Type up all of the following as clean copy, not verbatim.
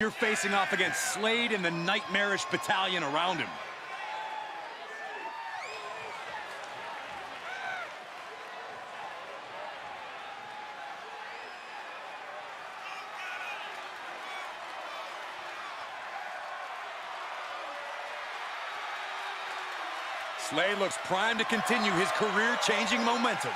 You're facing off against Slade and the nightmarish battalion around him. Slade looks primed to continue his career-changing momentum.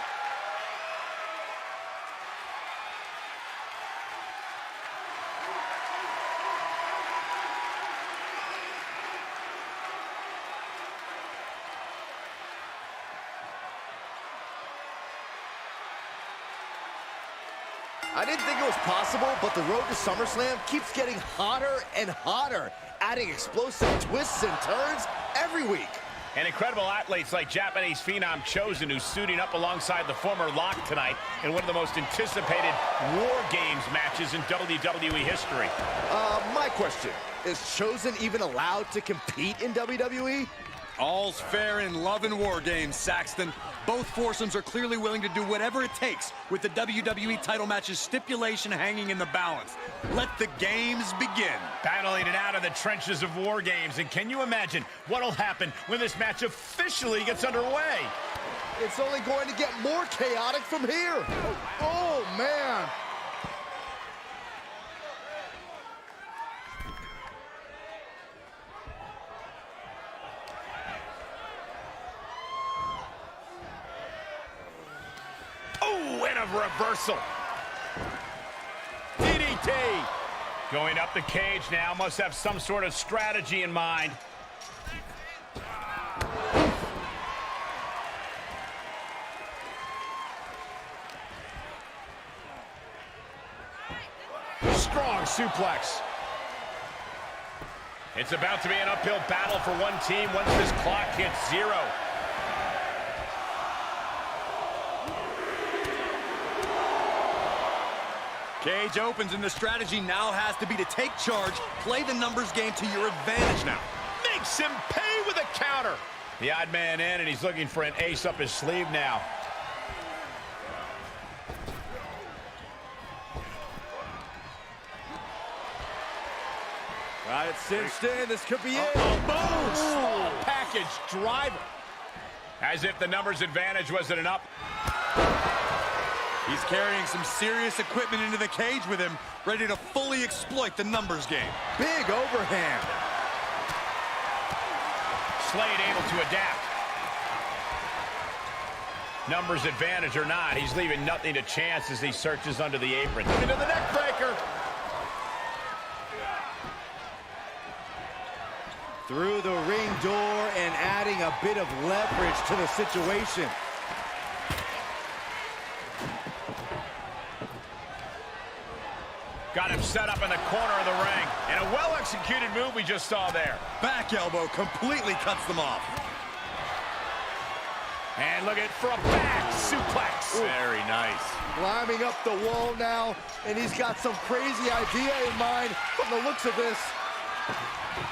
I didn't think it was possible, but the road to SummerSlam keeps getting hotter and hotter, adding explosive twists and turns every week. And incredible athletes like Japanese phenom Chosen, who's suiting up alongside the former Lock tonight in one of the most anticipated War Games matches in WWE history. My question, is Chosen even allowed to compete in WWE? All's fair in love and war games, Saxton. Both foursomes are clearly willing to do whatever it takes with the WWE title match's stipulation hanging in the balance. Let the games begin. Battling it out of the trenches of War Games. And can you imagine what'll happen when this match officially gets underway? It's only going to get more chaotic from here. Oh man. Oh, and a reversal. DDT. Going up the cage now. Must have some sort of strategy in mind. Strong suplex. It's about to be an uphill battle for one team once this clock hits 0. Cage opens, and the strategy now has to be to take charge, play the numbers game to your advantage now. Makes him pay with a counter. The odd man in, and he's looking for an ace up his sleeve now. Got it cinched in. This could be it. Boom! Small package driver. As if the numbers advantage wasn't enough. He's carrying some serious equipment into the cage with him, ready to fully exploit the numbers game. Big overhand. Slade able to adapt. Numbers advantage or not, he's leaving nothing to chance as he searches under the apron. Into the neck breaker. Through the ring door and adding a bit of leverage to the situation. Got him set up in the corner of the ring. And a well-executed move we just saw there. Back elbow completely cuts them off. And look at for a back suplex. Ooh. Very nice. Climbing up the wall now, and he's got some crazy idea in mind from the looks of this.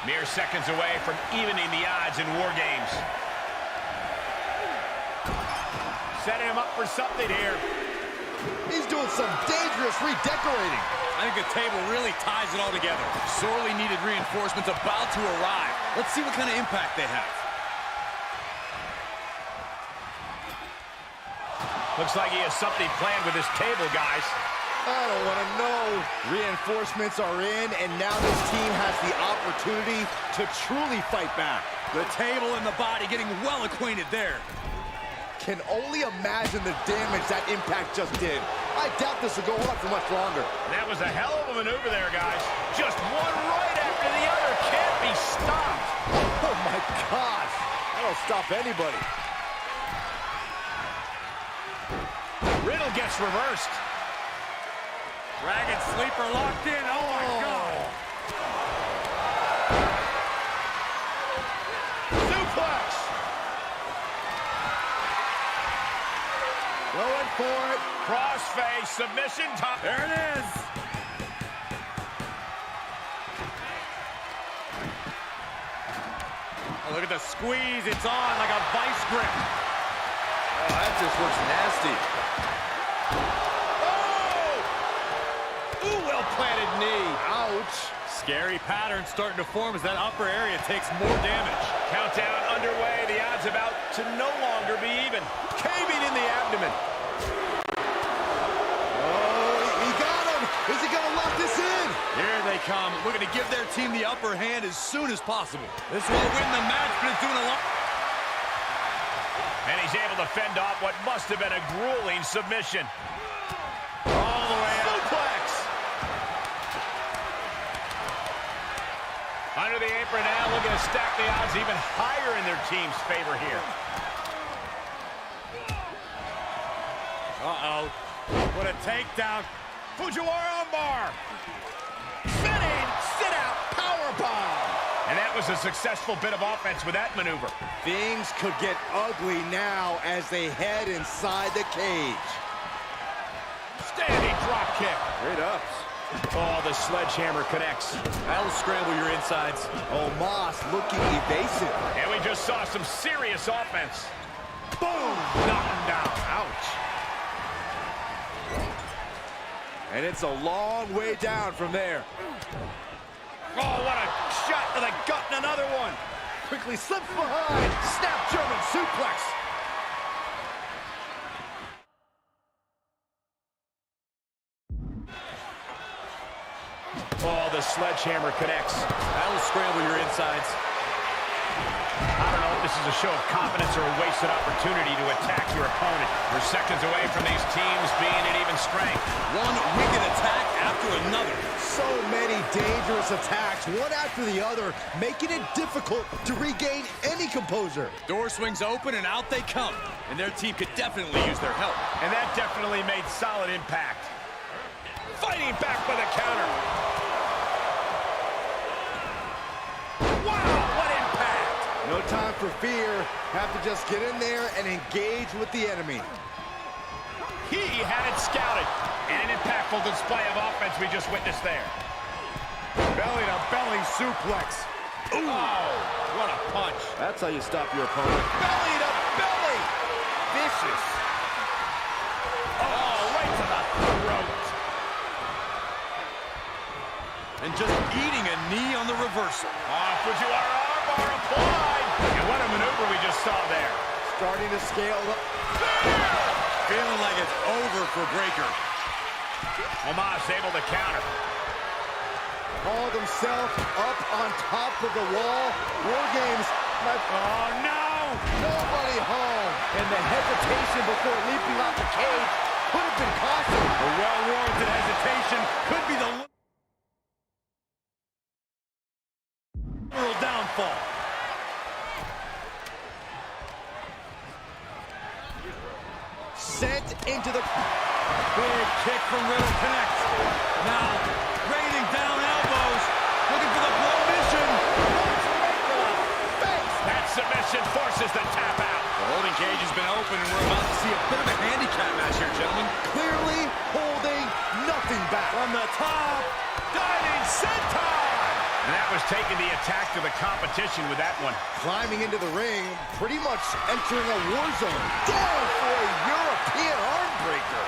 Mere seconds away from evening the odds in War Games. Setting him up for something here. He's doing some dangerous redecorating. I think the table really ties it all together. Sorely needed reinforcements about to arrive. Let's see what kind of impact they have. Looks like he has something planned with his table, guys. I don't want to know. Reinforcements are in, and now this team has the opportunity to truly fight back. The table and the body getting well acquainted there. Can only imagine the damage that impact just did. I doubt this will go on for much longer. That was a hell of a maneuver there, guys. Just one right after the other. Can't be stopped. Oh, my gosh. That'll stop anybody. Riddle gets reversed. Dragon sleeper locked in. Oh, my God. Suplex. Going for it. Crossface submission top. There it is. Oh, look at the squeeze. It's on like a vice grip. Oh, that just looks nasty. Oh! Ooh, well-planted knee. Ouch. Scary pattern starting to form as that upper area takes more damage. Countdown underway. The odds about to no longer be even. Caving in the abdomen. Oh, he got him. Is he going to lock this in? Here they come, looking to give their team the upper hand as soon as possible. This will win the match, but it's doing a lot. And he's able to fend off what must have been a grueling submission. All the way out. Suplex. Under the apron now, looking to stack the odds even higher in their team's favor here. Uh-oh. What a takedown. Fujiwara armbar. Spinning sit-out powerbomb. And that was a successful bit of offense with that maneuver. Things could get ugly now as they head inside the cage. Standing drop kick. Great ups. Oh, the sledgehammer connects. That'll scramble your insides. Oh, Moss looking evasive. And we just saw some serious offense. Boom! Knock him down. Ouch. And it's a long way down from there. Oh, what a shot to the gut and another one. Quickly slips behind. Snap German suplex. Oh, the sledgehammer connects. That'll scramble your insides. I don't know if this is a show of confidence or a wasted opportunity to attack your opponent. We're seconds away from these teams being at even strength. One wicked attack after another. So many dangerous attacks, one after the other, making it difficult to regain any composure. Door swings open and out they come. And their team could definitely use their help. And that definitely made solid impact. Fighting back with a counter. Wow, what impact! No time for fear. Have to just get in there and engage with the enemy. He had it scouted. And an impactful display of offense we just witnessed there. Belly-to-belly suplex. Ooh, what a punch. That's how you stop your opponent. Belly to belly. Vicious. Oh, right to the throat. And just eating a knee on the reversal. Fujiwara armbar applied. And what a maneuver we just saw there. Starting to scale up. Feeling like it's over for Breaker. Omos able to counter. Hauled himself up on top of the wall. War Games. Oh, no! Nobody home. And the hesitation before leaping off the cage could have been costly. A well-warranted hesitation could be the literal downfall. Sent into the... Big kick from Riddle connects. Now, raining down elbows. Looking for the blow mission. That submission forces the tap out. The holding cage has been open, and we're about to see a bit of a handicap match here, gentlemen. Clearly holding nothing back. From the top, diving senton. And that was taking the attack to the competition with that one. Climbing into the ring, pretty much entering a war zone. Down for a European arm breaker.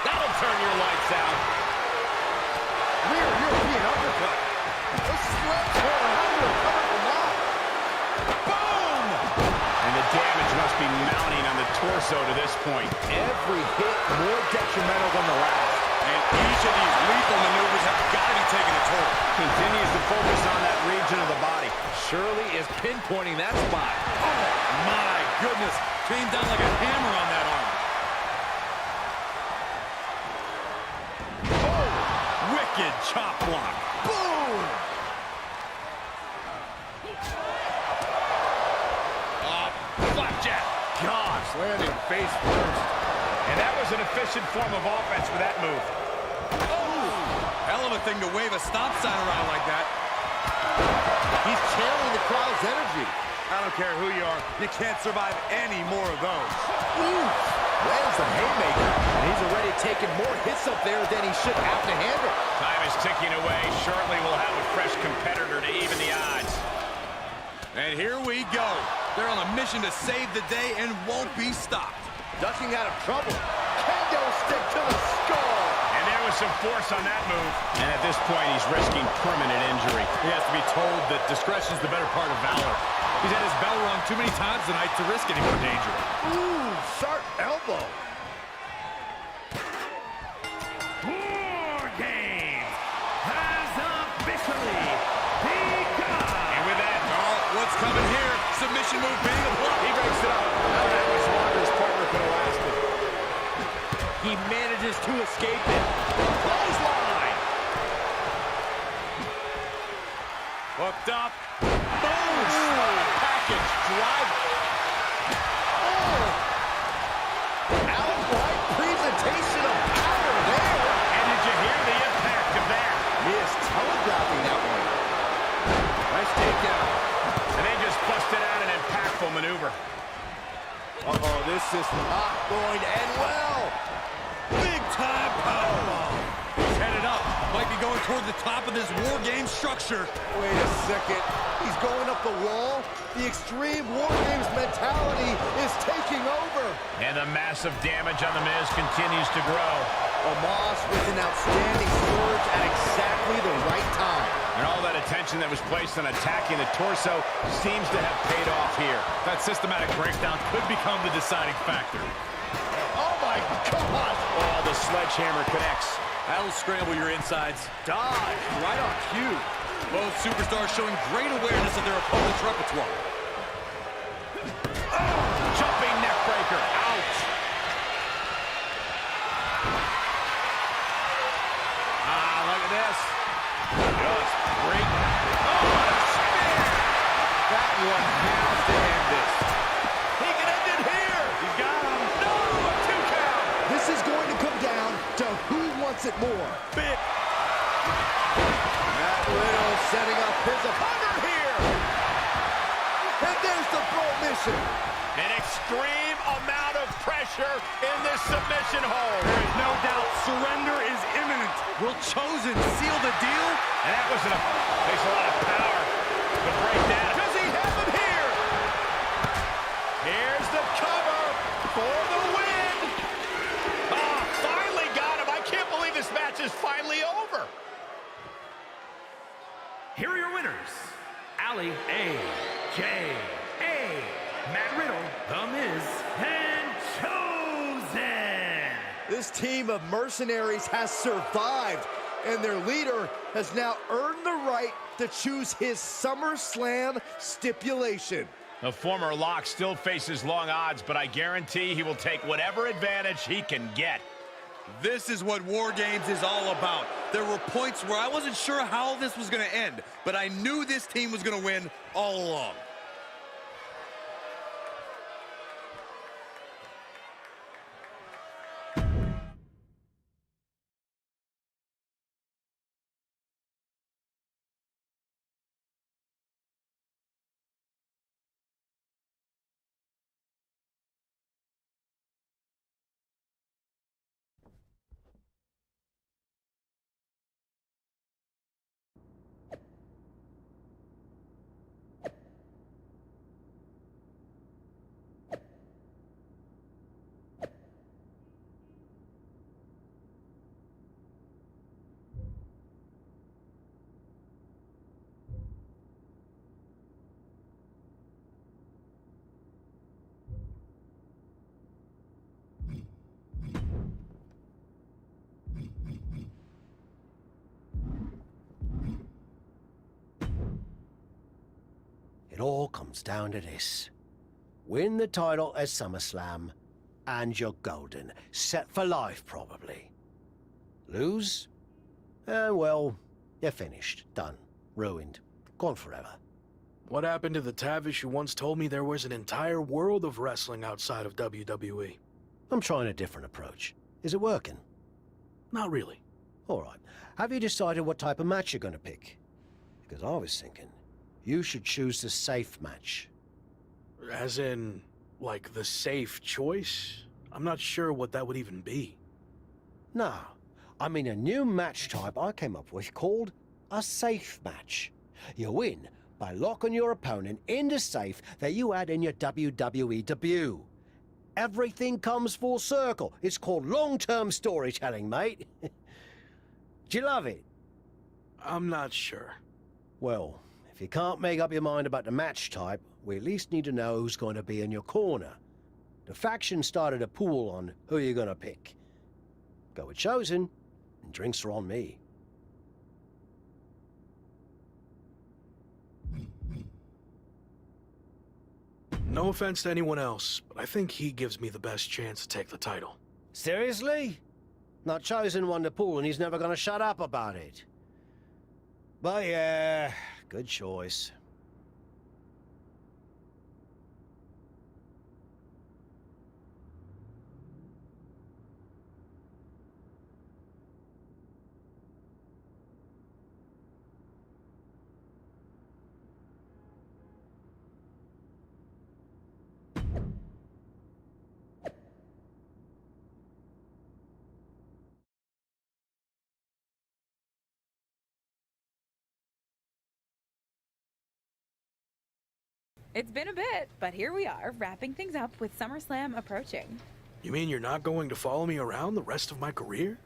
That'll turn your lights out. Rear European uppercut. The sledgehammer. How do you recover from that? Boom! And the damage must be mounting on the torso to this point. Every hit more detrimental than the last. And each of these lethal maneuvers have got to be taking a toll. Continues to focus on that region of the body. Shirley is pinpointing that spot. Oh, my goodness. Came down like a hammer on that arm. Oh, wicked chop block. Boom! Flapjack. Gosh, landing face first. And that was an efficient form of offense with that move. Oh, hell of a thing to wave a stop sign around like that. He's channeling the crowd's energy. I don't care who you are, you can't survive any more of those. Ooh! Lands the haymaker. And he's already taken more hits up there than he should have to handle. Time is ticking away. Shortly we'll have a fresh competitor to even the odds. And here we go. They're on a mission to save the day and won't be stopped. Ducking out of trouble. Kendo stick to the skull. And there was explosive force on that move. And at this point, he's risking permanent injury. He has to be told that discretion's the better part of valor. He's had his bell rung too many times tonight to risk any more danger. Ooh, sharp elbow. War Games has officially begun. And with that, What's coming here? Submission move being applied. he breaks it up. Not that much longer his partner could have lasted. He manages to escape it. Clothesline. Hooked up. Boom. Package drive. Oh. Outright presentation of power there. And did you hear the impact of that? He is telegraphing that one. Nice takedown. And they just busted out an impactful maneuver. Uh-oh, this is not going to end well. Big time powerbomb. He's headed up. Might be going toward the top of this War Game structure. Wait a second. He's going up the wall. The extreme War Games mentality is taking over. And the massive damage on The Miz continues to grow. Omos with an outstanding surge at exactly the right time. And all that attention that was placed on attacking the torso seems to have paid off here. That systematic breakdown could become the deciding factor. Oh my God! Oh, the sledgehammer connects. That'll scramble your insides. Dodge right on cue. Both superstars showing great awareness of their opponent's repertoire. Jumping neck breaker. Ouch. Look at this. Just break. That one has to end this. He can end it here. He's got him. No, a 2 count. This is going to come down to who wants it more. Bit. Matt Riddle setting up his opponent here. And there's the mission. An extreme amount of pressure in this submission hold. There is no doubt surrender is imminent. Will Chosen seal the deal? And that wasn't takes a lot of power to break that. Does he have him here? Here's the cover for the win. Oh, finally got him. I can't believe this match is finally over. Here are your winners, Ali A.J.A. Matt Riddle, The Miz, and Chosen. This team of mercenaries has survived, and their leader has now earned the right to choose his SummerSlam stipulation. The former Lock still faces long odds, but I guarantee he will take whatever advantage he can get. This is what War Games is all about. There were points where I wasn't sure how this was going to end, but I knew this team was going to win all along. It all comes down to this. Win the title at SummerSlam, and you're golden. Set for life, probably. Lose? Well, you're finished. Done. Ruined. Gone forever. What happened to the Tavish who once told me there was an entire world of wrestling outside of WWE? I'm trying a different approach. Is it working? Not really. All right. Have you decided what type of match you're going to pick? Because I was thinking, you should choose the safe match. As in, like, the safe choice? I'm not sure what that would even be. No, I mean a new match type I came up with called a safe match. You win by locking your opponent in the safe that you had in your WWE debut. Everything comes full circle. It's called long-term storytelling, mate. Do you love it? I'm not sure. Well, if you can't make up your mind about the match type, we at least need to know who's going to be in your corner. The faction started a pool on who you're going to pick. Go with Chosen, and drinks are on me. No offense to anyone else, but I think he gives me the best chance to take the title. Seriously? Not Chosen won the pool and he's never gonna shut up about it. But yeah, good choice. It's been a bit, but here we are, wrapping things up with SummerSlam approaching. You mean you're not going to follow me around the rest of my career?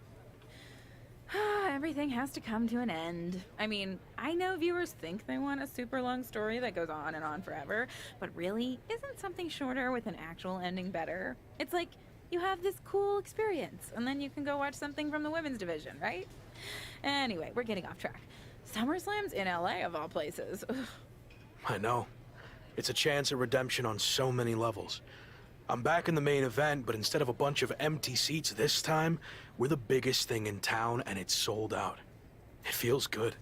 Everything has to come to an end. I mean, I know viewers think they want a super long story that goes on and on forever, but really, isn't something shorter with an actual ending better? It's like, you have this cool experience, and then you can go watch something from the women's division, right? Anyway, we're getting off track. SummerSlam's in LA, of all places. Ugh. I know. It's a chance at redemption on so many levels. I'm back in the main event, but instead of a bunch of empty seats this time, we're the biggest thing in town and it's sold out. It feels good.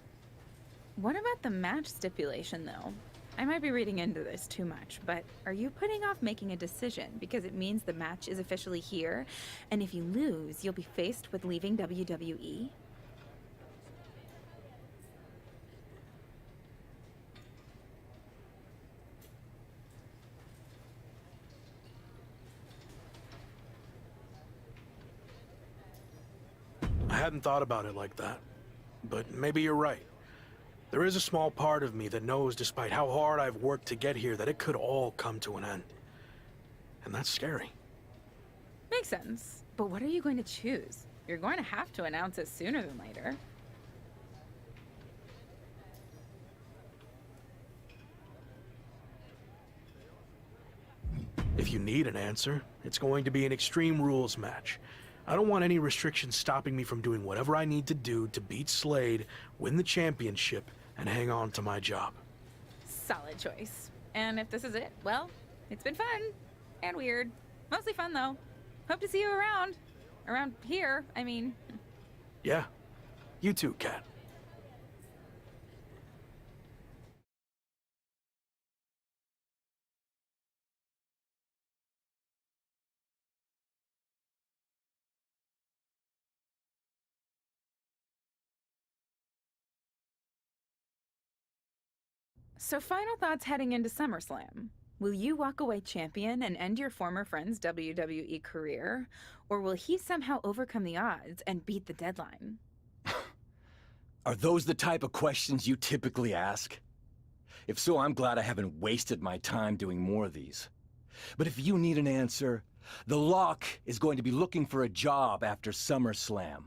What about the match stipulation, though? I might be reading into this too much, but are you putting off making a decision because it means the match is officially here, and if you lose, you'll be faced with leaving WWE? I hadn't thought about it like that, but maybe you're right. There is a small part of me that knows, despite how hard I've worked to get here, that it could all come to an end. And that's scary. Makes sense. But what are you going to choose? You're going to have to announce it sooner than later. If you need an answer, it's going to be an Extreme Rules match. I don't want any restrictions stopping me from doing whatever I need to do to beat Slade, win the championship, and hang on to my job. Solid choice. And if this is it, well, it's been fun. And weird. Mostly fun, though. Hope to see you around. Around here, I mean. Yeah. You too, Kat. So final thoughts heading into SummerSlam. Will you walk away champion and end your former friend's WWE career? Or will he somehow overcome the odds and beat the deadline? Are those the type of questions you typically ask? If so, I'm glad I haven't wasted my time doing more of these. But if you need an answer, the Lock is going to be looking for a job after SummerSlam.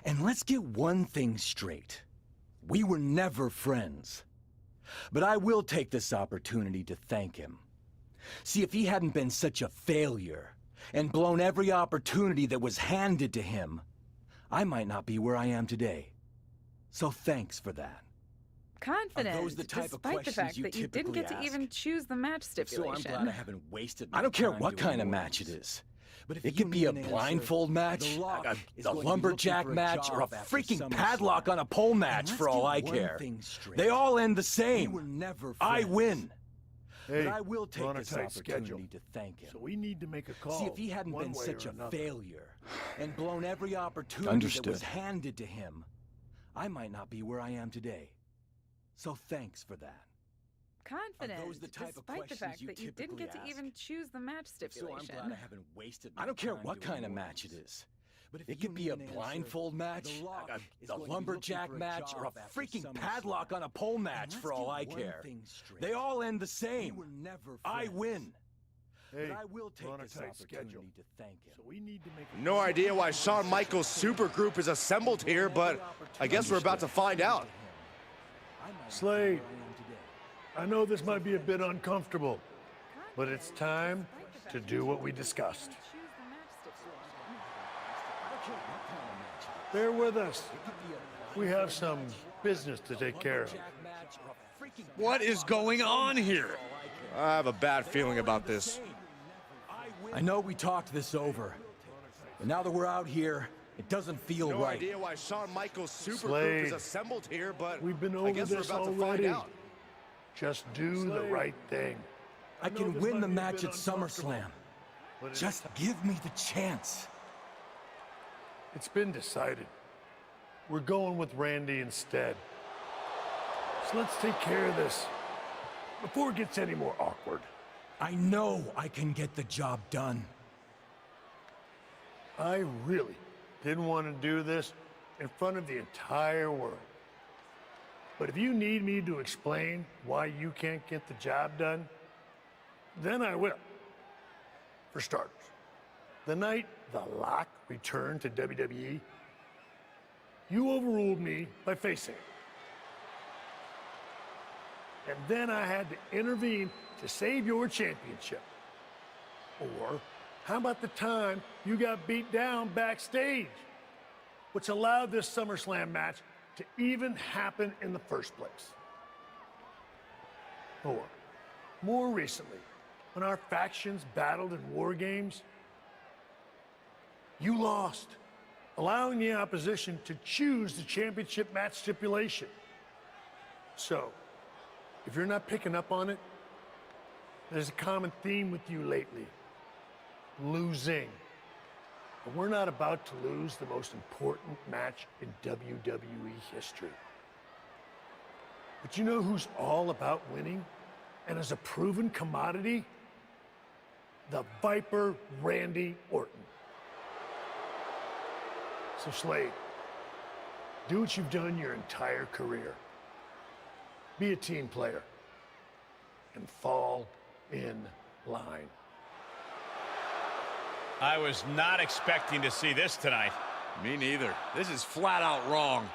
And let's get one thing straight. We were never friends. But I will take this opportunity to thank him. See, if he hadn't been such a failure and blown every opportunity that was handed to him, I might not be where I am today. So thanks for that. Confident, Are those the type of despite the fact questions you that you didn't get to typically even ask? choose the match So stipulation. I'm glad I haven't wasted my I don't care time what doing kind of more match it these. is. But if It you could be need a an answer, blindfold match, the Lock a is going to be lumberjack looking for match, or a job after freaking SummerSlam. padlock on a pole match And for let's all get I one care. thing straight. They all end the We same. were never I friends. win. Hey, But I will take we're on a this tight opportunity schedule, to thank him. so we need to make a call. See, if he hadn't one been way such or a another. failure and blown every opportunity that Understood. was handed to him, I might not be where I am today. So thanks for that. Confident, Are those the type of despite the questions fact you that you didn't typically get to ask? even choose the match So I'm stipulation. glad I haven't wasted my I don't care time what doing kind of more match it these. is. But if It you could be need a an answer, blindfold match, the Lock is a going to be looking lumberjack for a match, or a job after freaking SummerSlam. padlock on a pole match And for let's all get I one care. thing straight. They all end the We same. were never I friends. win. but I will take on a this tight opportunity schedule. to thank him. So we need to make No idea why Shawn Michaels' supergroup is assembled here, but I guess we're about to find out. Slade, I know this might be a bit uncomfortable, but it's time to do what we discussed. Bear with us. We have some business to take care of. What is going on here? I have a bad feeling about this. I know we talked this over, but now that we're out here, it doesn't feel No right. idea why Shawn Michaels' supergroup Slade, is assembled here, but we've been I over guess we're this about to already. find out. Just do the right thing. I know can this win might the be a match bit at SummerSlam. uncomfortable, but it's- Just give me the chance. It's been decided. We're going with Randy instead. So let's take care of this before it gets any more awkward. I know I can get the job done. I really didn't want to do this in front of the entire world. But if you need me to explain why you can't get the job done, then I will. For starters, the night The Lock returned to WWE, you overruled me by facing it. And then I had to intervene to save your championship. Or how about the time you got beat down backstage, which allowed this SummerSlam match to even happen in the first place? Or more recently, when our factions battled in war games, you lost, allowing the opposition to choose the championship match stipulation. So, if you're not picking up on it, there's a common theme with you lately: losing. But we're not about to lose the most important match in WWE history. But you know who's all about winning and is a proven commodity? The Viper Randy Orton. So Slade, do what you've done your entire career. Be a team player and fall in line. I was not expecting to see this tonight. Me neither. This is flat out wrong.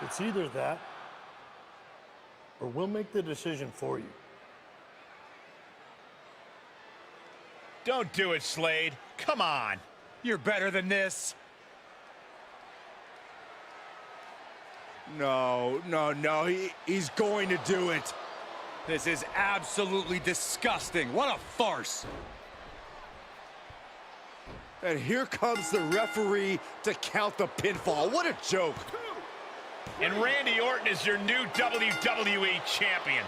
It's either that, or we'll make the decision for you. Don't do it, Slade. Come on. You're better than this. No, he's going to do it. This is absolutely disgusting. What a farce. And here comes the referee to count the pinfall. What a joke. And Randy Orton is your new WWE champion.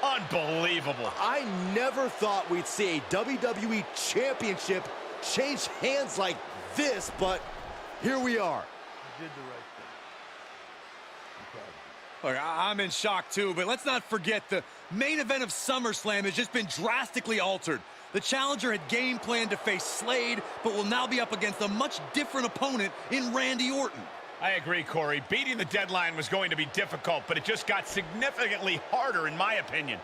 Unbelievable. I never thought we'd see a WWE championship change hands like this, but here we are. You did the right thing. I'm proud of you. Look, I'm in shock too, but let's not forget the main event of SummerSlam has just been drastically altered. The challenger had game planned to face Slade, but will now be up against a much different opponent in Randy Orton. I agree, Corey. Beating the deadline was going to be difficult, but it just got significantly harder, in my opinion.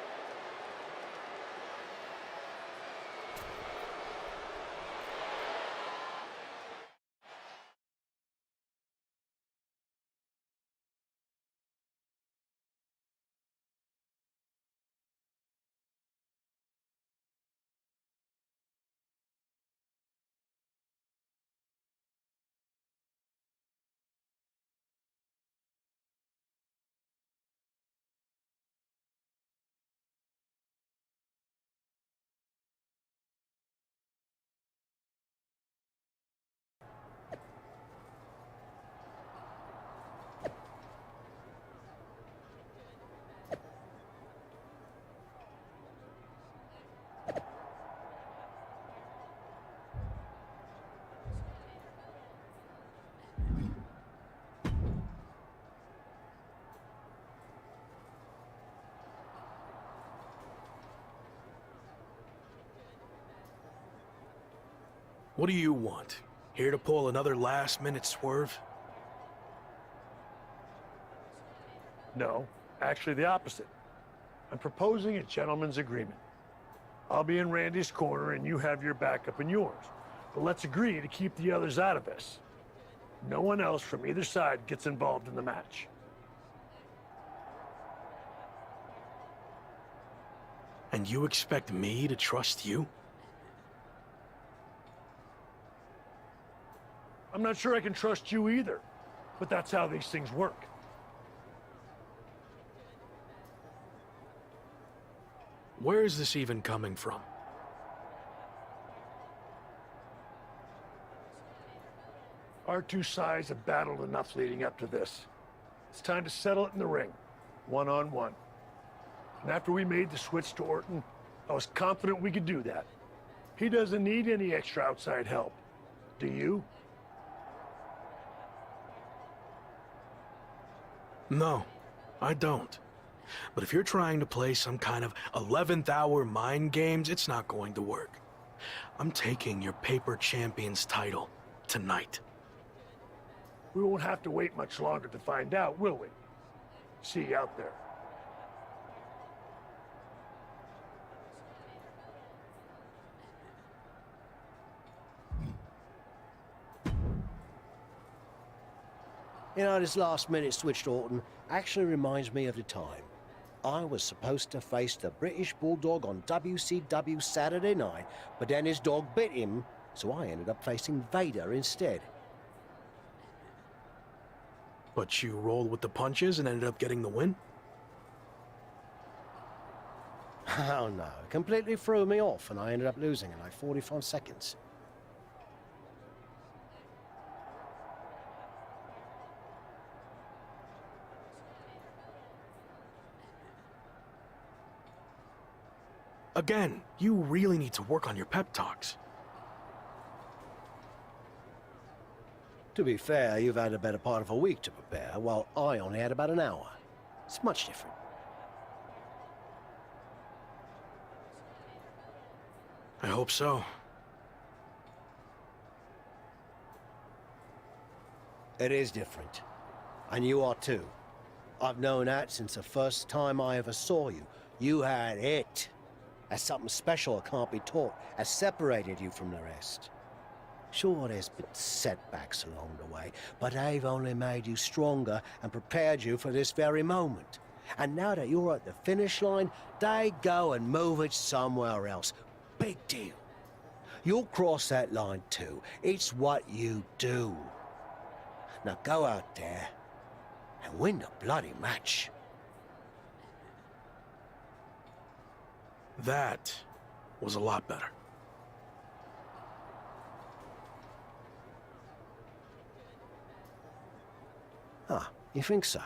What do you want? Here to pull another last-minute swerve? No, actually the opposite. I'm proposing a gentleman's agreement. I'll be in Randy's corner and you have your backup in yours. But let's agree to keep the others out of this. No one else from either side gets involved in the match. And you expect me to trust you? I'm not sure I can trust you either, but that's how these things work. Where is this even coming from? Our two sides have battled enough leading up to this. It's time to settle it in the ring, one-on-one. And after we made the switch to Orton, I was confident we could do that. He doesn't need any extra outside help. Do you? No, I don't. But if you're trying to play some kind of 11th hour mind games, it's not going to work. I'm taking your paper champion's title tonight. We won't have to wait much longer to find out, will we? See you out there. You know, this last-minute switch to Orton actually reminds me of the time I was supposed to face the British Bulldog on WCW Saturday night, but then his dog bit him, so I ended up facing Vader instead. But you rolled with the punches and ended up getting the win? Oh no, it completely threw me off and I ended up losing in like 45 seconds. Again, you really need to work on your pep talks. To be fair, you've had a better part of a week to prepare, while I only had about an hour. It's much different. I hope so. It is different. And you are too. I've known that since the first time I ever saw you. You had it. As something special that can't be taught, has separated you from the rest. Sure, there's been setbacks along the way, but they've only made you stronger and prepared you for this very moment. And now that you're at the finish line, they go and move it somewhere else. Big deal. You'll cross that line too. It's what you do. Now go out there and win the bloody match. That was a lot better. Ah, you think so?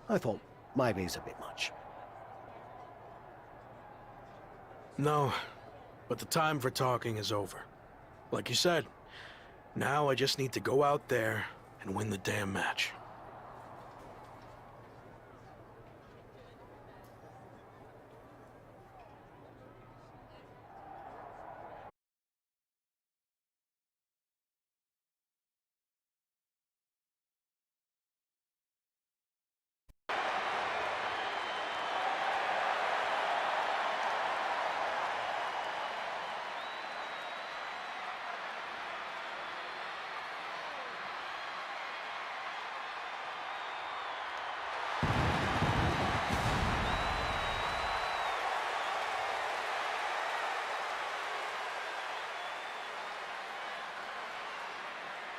I thought maybe it's a bit much. No, but the time for talking is over. Like you said, now I just need to go out there and win the damn match.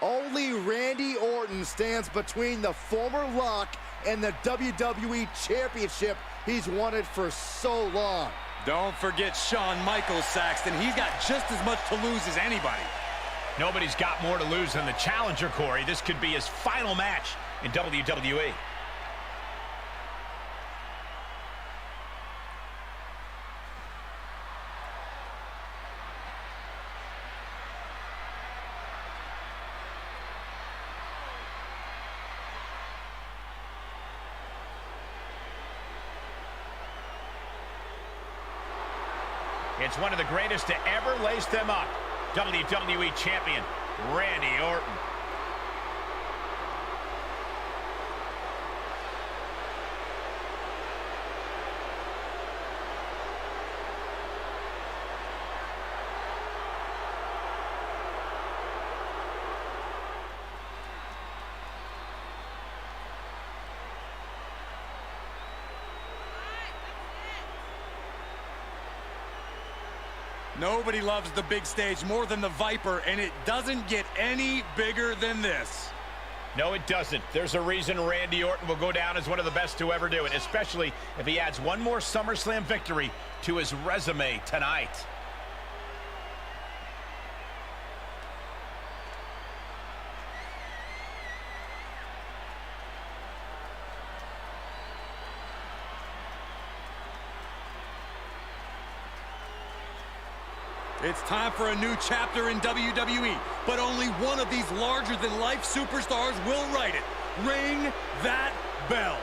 Only Randy Orton stands between the former Lock and the WWE Championship he's wanted for so long. Don't forget Shawn Michaels, Saxton. He's got just as much to lose as anybody. Nobody's got more to lose than the challenger, Corey. This could be his final match in WWE. It's one of the greatest to ever lace them up. WWE Champion, Randy Orton. Nobody loves the big stage more than the Viper, and it doesn't get any bigger than this. No, it doesn't. There's a reason Randy Orton will go down as one of the best to ever do it, especially if he adds one more SummerSlam victory to his resume tonight. It's time for a new chapter in WWE, but only one of these larger-than-life superstars will write it. Ring that bell.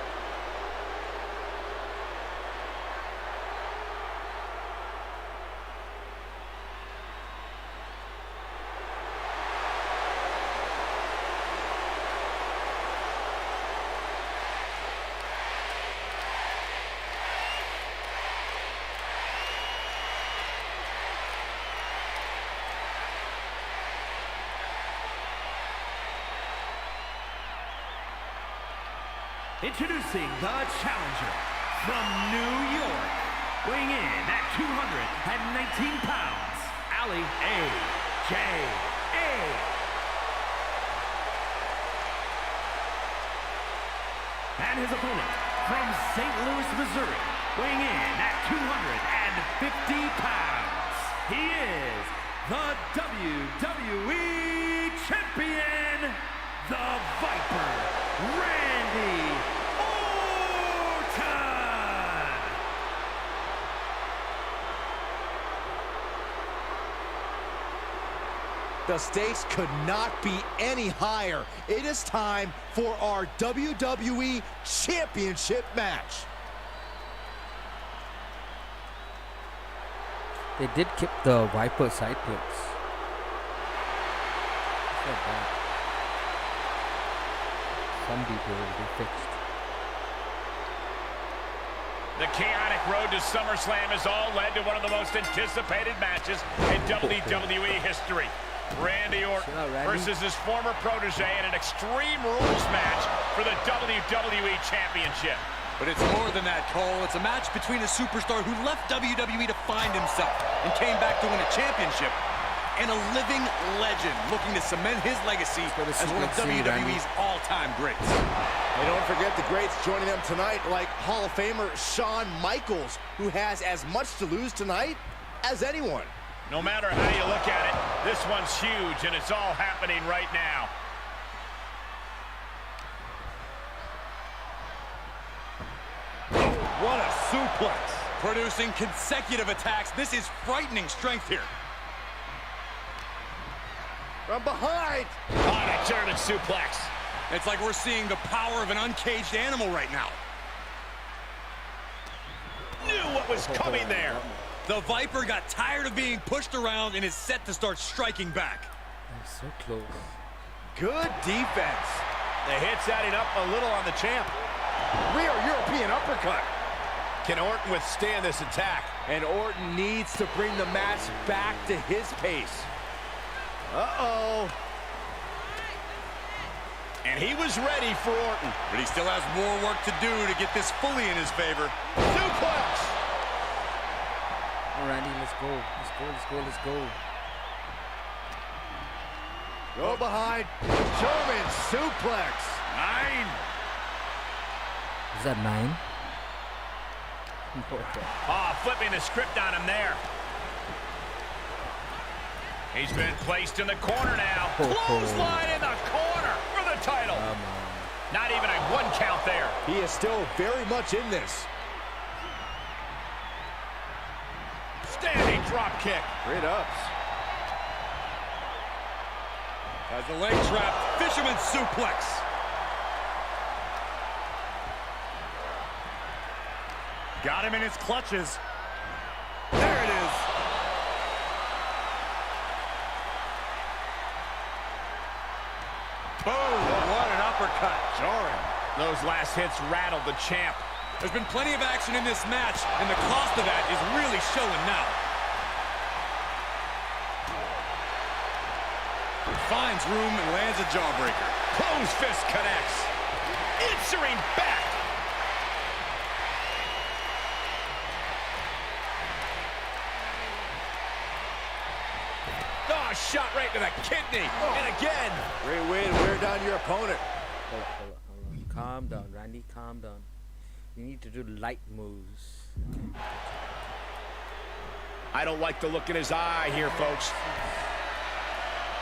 Introducing the challenger from New York, weighing in at 219 pounds, Ali A.J.A. And his opponent from St. Louis, Missouri, weighing in at 250 pounds, he is the WWE Champion, the Viper, Randy Orton! The stakes could not be any higher. It is time for our WWE Championship match. They did keep the Viper side clips. So bad. Some details they fixed. The chaotic road to SummerSlam has all led to one of the most anticipated matches in WWE history. Randy Orton versus his former protege in an Extreme Rules match for the WWE Championship. But it's more than that, Cole. It's a match between a superstar who left WWE to find himself and came back to win a championship, and a living legend looking to cement his legacy as one of WWE's all-time greats. And don't forget the greats joining them tonight, like Hall of Famer Shawn Michaels, who has as much to lose tonight as anyone. No matter how you look at it, this one's huge, and it's all happening right now. What a suplex. Producing consecutive attacks. This is frightening strength here. From behind. On a German suplex. It's like we're seeing the power of an uncaged animal right now. Knew what was coming there. The Viper got tired of being pushed around and is set to start striking back. That's so close. Good defense. The hit's adding up a little on the champ. Rear European uppercut. Can Orton withstand this attack? And Orton needs to bring the match back to his pace. Uh-oh. And he was ready for Orton. But he still has more work to do to get this fully in his favor. Suplex! Oh, Randy, let's go. Let's go, let's go, let's go. Go behind. German suplex. 9. Is that 9? Oh, flipping the script on him there. He's been placed in the corner now. Clothesline in the corner for the title. Not even a 1 count there. He is still very much in this. Standing drop kick. Great ups. Has the leg trap. Fisherman suplex. Got him in his clutches. There it is. Boom. What an uppercut. Jarring. Those last hits rattled the champ. There's been plenty of action in this match, and the cost of that is really showing now. Finds room and lands a jawbreaker. Closed fist connects. Answering back. shot right to the kidney. And again. Great way to wear down your opponent. Hold on. Calm down, Randy. Calm down. You need to do light moves. I don't like the look in his eye here, folks.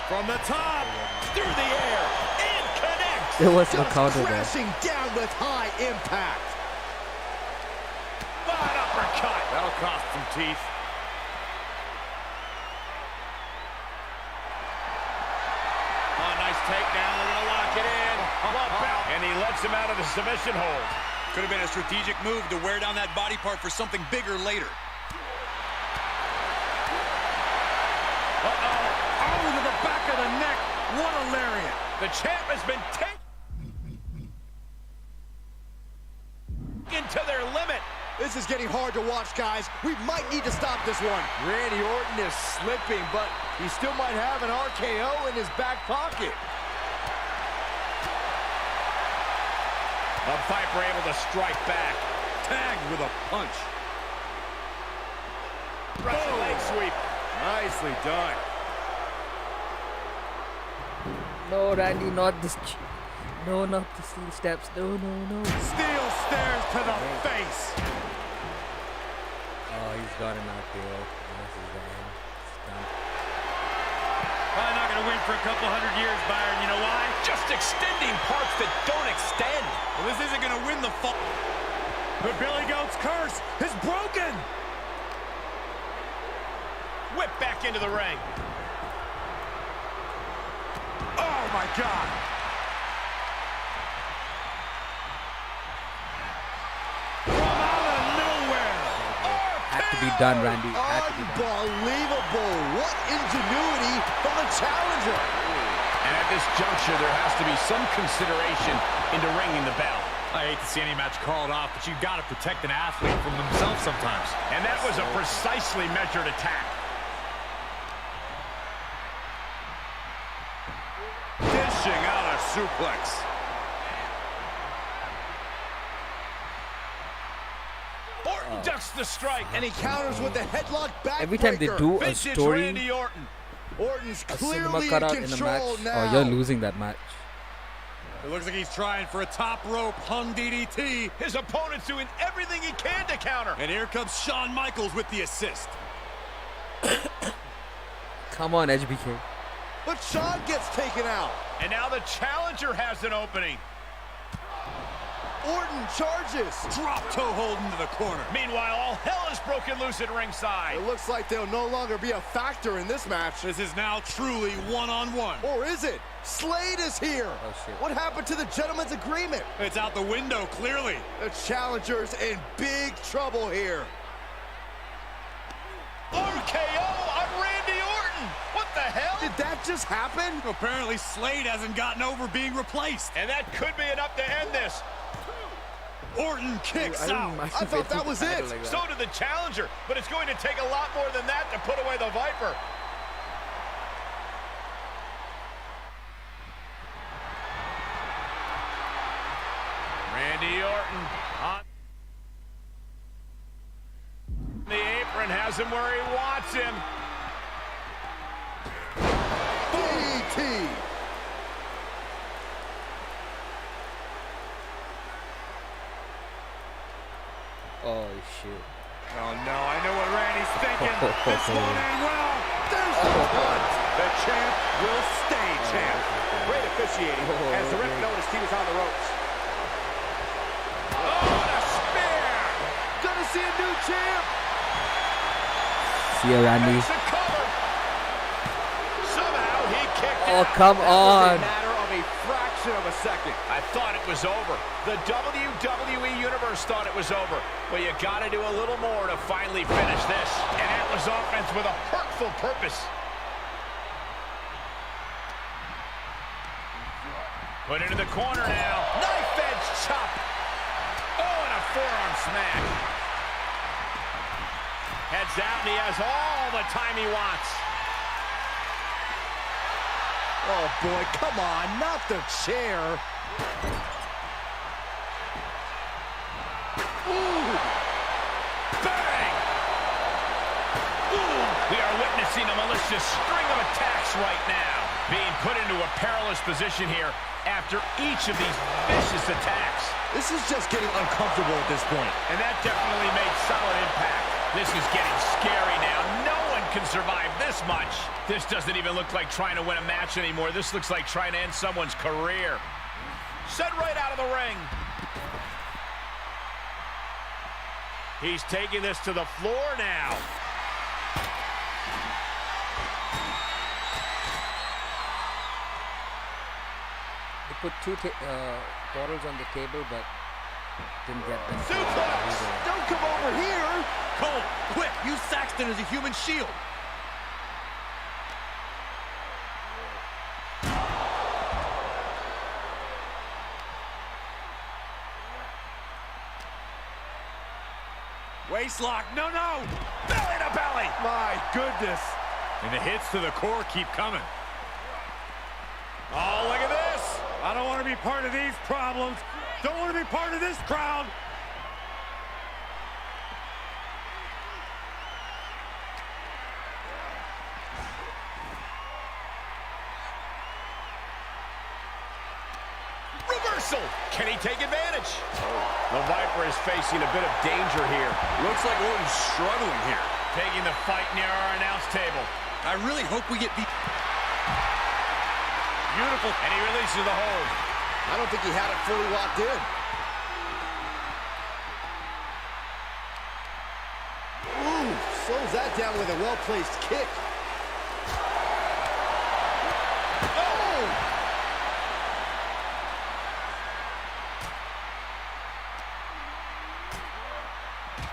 From the top, through the air, and connects. There was no Just counter there. crashing down with high impact. An uppercut. That'll cost some teeth. Oh, nice takedown. We're going to lock it in. And he lets him out of the submission hold. Could have been a strategic move to wear down that body part for something bigger later. Oh, to the back of the neck. What a lariat. The champ has been taken to their limit. This is getting hard to watch, guys. We might need to stop this one. Randy Orton is slipping, but he still might have an RKO in his back pocket. A Viper able to strike back. Tagged with a punch. Russian leg sweep. Nicely done. No, Randy, not this. No, not the steel steps. No. Steel stairs to the face. Oh, he's got an RKO. This is the end. It's done. Probably not going to win for a couple hundred years, Byron. You know why? Just extending parts that don't extend. Well, this isn't going to win the fall. The Billy Goat's curse is broken. Whip back into the ring. Oh, my God. Had to be done, Randy. Had to be done. Unbelievable. What ingenuity from the challenger. And at this juncture, there has to be some consideration into ringing the bell. I hate to see any match called off, but you've got to protect an athlete from themselves sometimes. And that was a precisely measured attack. Dishing out a suplex. Orton ducks the strike. And he counters with the headlock backbreaker. Every time they do a Vintage story, Randy Orton. Orton's a clearly cinema in cutout in a control match, now. oh, you're losing that match. It looks like he's trying for a top rope hung DDT. His opponent's doing everything he can to counter. And here comes Shawn Michaels with the assist. Come on, HBK. But Shawn gets taken out. And now the challenger has an opening. Orton charges. Drop toe hold into the corner. Meanwhile, all hell is broken loose at ringside. It looks like they'll no longer be a factor in this match. This is now truly one-on-one. Or is it? Slade is here. Oh, shit. What happened to the gentleman's agreement? It's out the window, clearly. The challenger's in big trouble here. RKO on Randy Orton. What the hell? Did that just happen? Apparently, Slade hasn't gotten over being replaced. And that could be enough to end this. Orton kicks out. I thought that was it. Like that. So did the challenger, but it's going to take a lot more than that to put away the Viper. Randy Orton on the apron, has him where he wants him. DT. Oh, shit. Oh, no, I know what Randy's thinking. This one ain't well. There's the punt. The champ will stay champ. Great officiating, as the ref noticed he was on the ropes. Oh, what a spear! Gonna see a new champ. See ya, Randy. Makes a cover. Somehow he kicked Oh, out. come on. A matter of a fraction of a second. I thought it was over. The WWE Universe thought it was over. But you got to do a little more to finally finish this. And that was offense with a hurtful purpose. Put into the corner now. Knife edge chop. Oh, and a forearm smack. Heads out, and he has all the time he wants. Oh, boy, come on, not the chair. Ooh. Bang! Ooh. We are witnessing a malicious string of attacks face right now. Being put into a perilous position here after each of these vicious attacks. This is just getting uncomfortable at this point. And that definitely made solid impact. This is getting scary now. No one can survive this much. This doesn't even look like trying to win a match anymore. This looks like trying to end someone's career. Sent right out of the ring. He's taking this to the floor now. They put two bottles on the table, but didn't get them. Suplex! Don't come over here! Cole, quick, use Saxton as a human shield. Waistlock, no! Belly to belly! My goodness! And the hits to the core keep coming. Oh, look at this! I don't want to be part of these problems. Don't want to be part of this crowd. Reversal! Can he take advantage? The Viper is facing a bit of danger here. Looks like Orton's struggling here. Taking the fight near our announce table. I really hope we get beat. Beautiful. And he releases the hold. I don't think he had it fully locked in. Ooh, slows that down with a well-placed kick. Oh!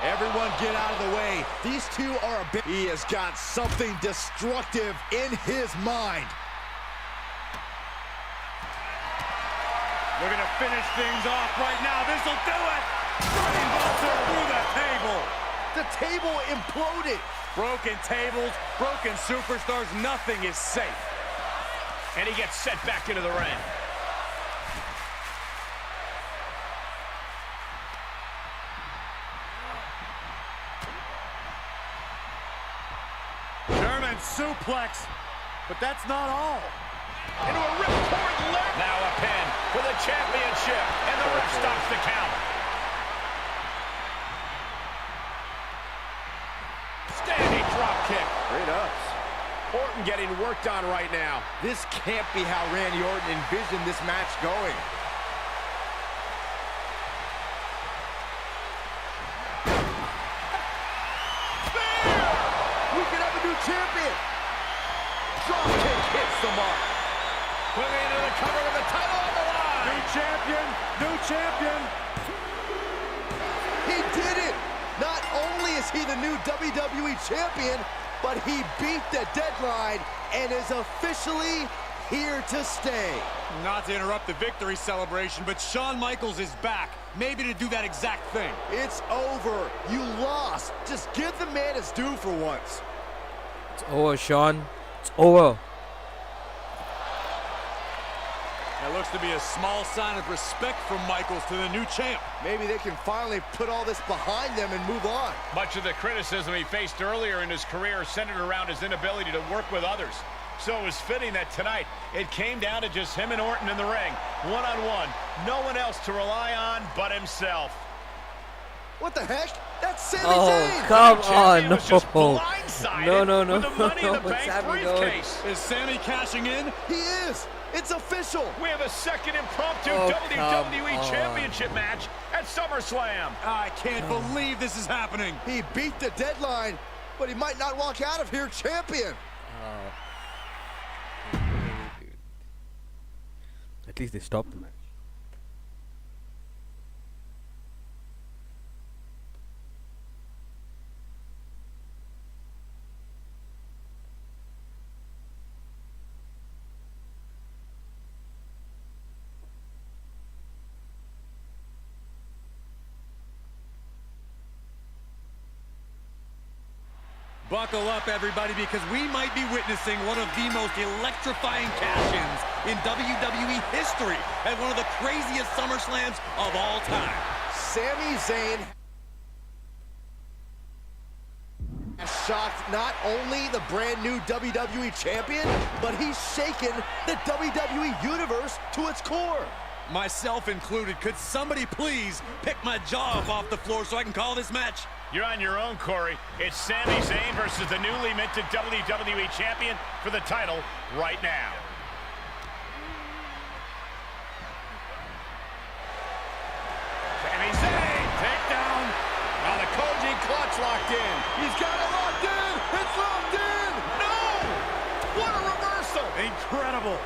Everyone get out of the way. These two are a bit... He has got something destructive in his mind. We're going to finish things off right now. This will do it. Brain buster through the table. The table imploded. Broken tables, broken superstars, nothing is safe. And he gets sent back into the ring. German suplex, but that's not all. Into a ripcord leg. Now a pin for the championship. And the ref stops the count. Standing drop kick. Great ups. Orton getting worked on right now. This can't be how Randy Orton envisioned this match going. We could have a new champion. Drop kick hits the mark. Moving into the cover with the title on the line. New champion, new champion. He did it. Not only is he the new WWE champion, but he beat the deadline and is officially here to stay. Not to interrupt the victory celebration, but Shawn Michaels is back. Maybe to do that exact thing. It's over. You lost. Just give the man his due for once. It's over, Sean. It's over. That looks to be a small sign of respect from Michaels to the new champ. Maybe they can finally put all this behind them and move on. Much of the criticism he faced earlier in his career centered around his inability to work with others. So it was fitting that tonight it came down to just him and Orton in the ring, one-on-one. No one else to rely on but himself. What the heck? That's Sami Oh, Zayn! come Champion on. was just blindsided No. with the Money in the What's Bank happening, briefcase. Is Sami cashing in? He is! It's official! We have a second impromptu Oh, WWE come on. Championship match at SummerSlam. I can't believe this is happening. He beat the deadline, but he might not walk out of here champion. At least they stopped the match. Buckle up, everybody, because we might be witnessing one of the most electrifying cash-ins in WWE history at one of the craziest SummerSlams of all time. Sami Zayn has shocked not only the brand new WWE champion, but he's shaken the WWE universe to its core. Myself included. Could somebody please pick my jaw up off the floor so I can call this match? You're on your own, Corey. It's Sami Zayn versus the newly minted WWE champion for the title right now. Sami Zayn, takedown. Now the Koji clutch locked in. He's got it locked in. It's locked in. No! What a reversal! Incredible.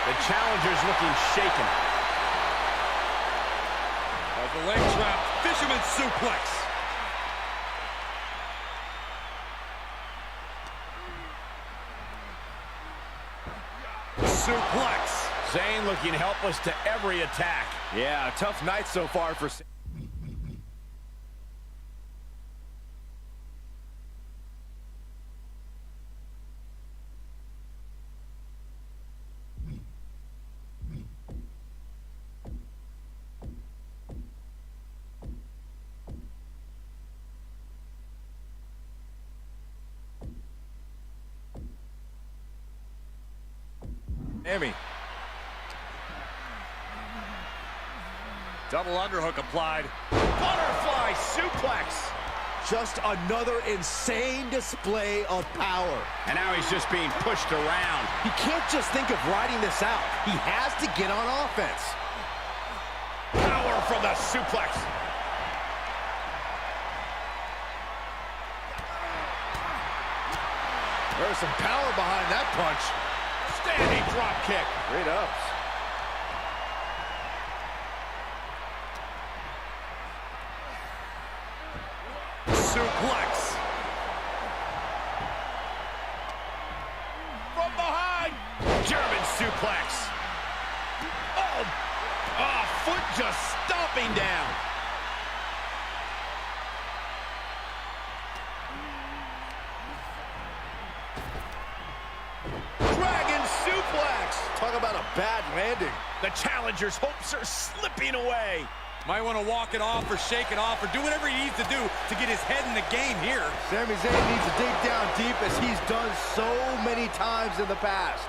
The challenger's looking shaken. As the leg trap, fisherman suplex. Suplex. Zayn looking helpless to every attack. Yeah, a tough night so far for... Sami. Double underhook applied. Butterfly suplex. Just another insane display of power. And now he's just being pushed around. He can't just think of riding this out. He has to get on offense. Power from the suplex. There's some power behind that punch. Standing drop kick. Great ups. Suplex. From behind. German suplex. Oh, foot just stomping down. Dragon suplex. Talk about a bad landing. The challenger's hopes are slipping away. Might want to walk it off or shake it off or do whatever he needs to do to get his head in the game here. Sami Zayn needs to dig down deep as he's done so many times in the past.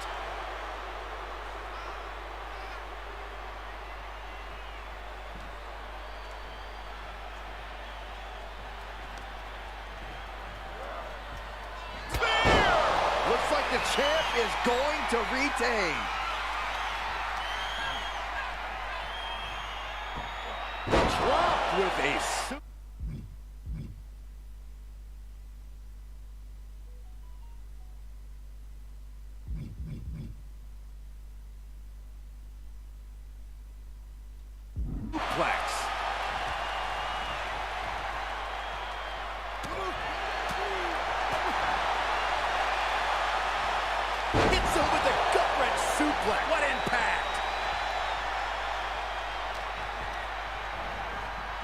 Looks like the champ is going to retain. Dropped with a suplex. Hits him with a gut-wrench suplex. What impact!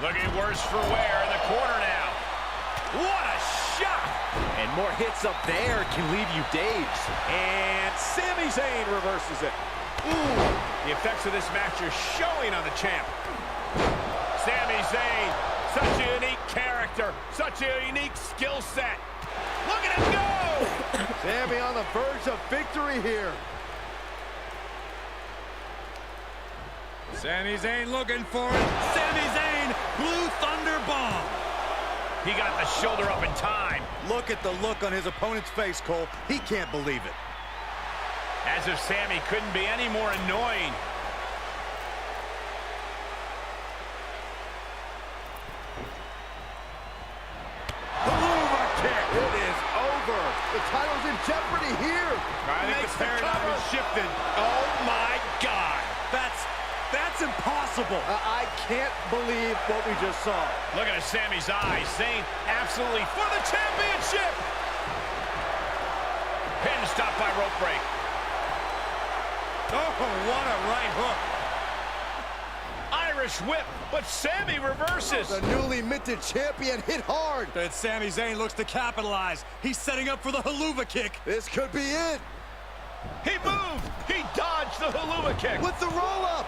Looking worse for wear in the corner now. What a shot! And more hits up there can leave you dazed. And Sami Zayn reverses it. Ooh! The effects of this match are showing on the champ. Sami Zayn, such a unique character, such a unique skill set. Look at him go! Sami on the verge of victory here. Sami Zayn looking for it. Sami Zayn, Blue Thunder Bomb. He got the shoulder up in time. Look at the look on his opponent's face, Cole. He can't believe it. As if Sami couldn't be any more annoying. Haluva kick. It is over. The title's in jeopardy here. I think the paradigm has shifted. Oh my God. That's impossible. I can't believe what we just saw. Look at Sami's eyes. Zayn absolutely for the championship. Pin stopped by rope break. Oh, what a right hook. Irish whip, but Sami reverses. The newly minted champion hit hard. But Sami Zayn looks to capitalize. He's setting up for the Haluva kick. This could be it. He moved. He dodged the hula kick. With the roll-up.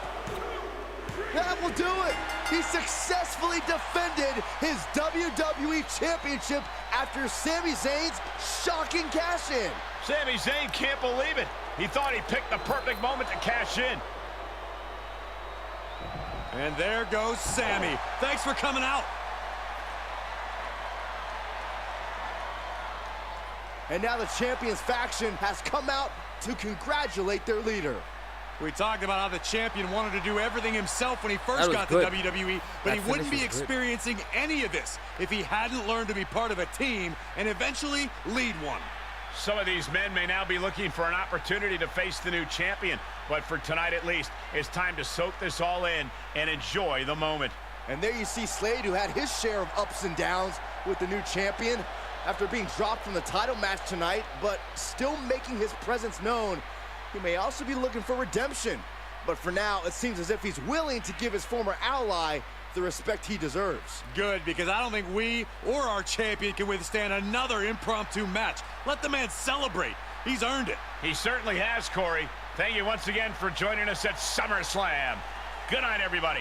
That will do it. He successfully defended his WWE Championship after Sami Zayn's shocking cash-in. Sami Zayn can't believe it. He thought he picked the perfect moment to cash in. And there goes Sami. Thanks for coming out. And now the Champions faction has come out to congratulate their leader. We talked about how the champion wanted to do everything himself when he first got to WWE, but he wouldn't be experiencing any of this if he hadn't learned to be part of a team and eventually lead one. Some of these men may now be looking for an opportunity to face the new champion, but for tonight at least, it's time to soak this all in and enjoy the moment. And there you see Slade, who had his share of ups and downs with the new champion after being dropped from the title match tonight, but still making his presence known. He may also be looking for redemption, but for now, it seems as if he's willing to give his former ally the respect he deserves. Good, because I don't think we or our champion can withstand another impromptu match. Let the man celebrate. He's earned it. He certainly has, Corey. Thank you once again for joining us at SummerSlam. Good night, everybody.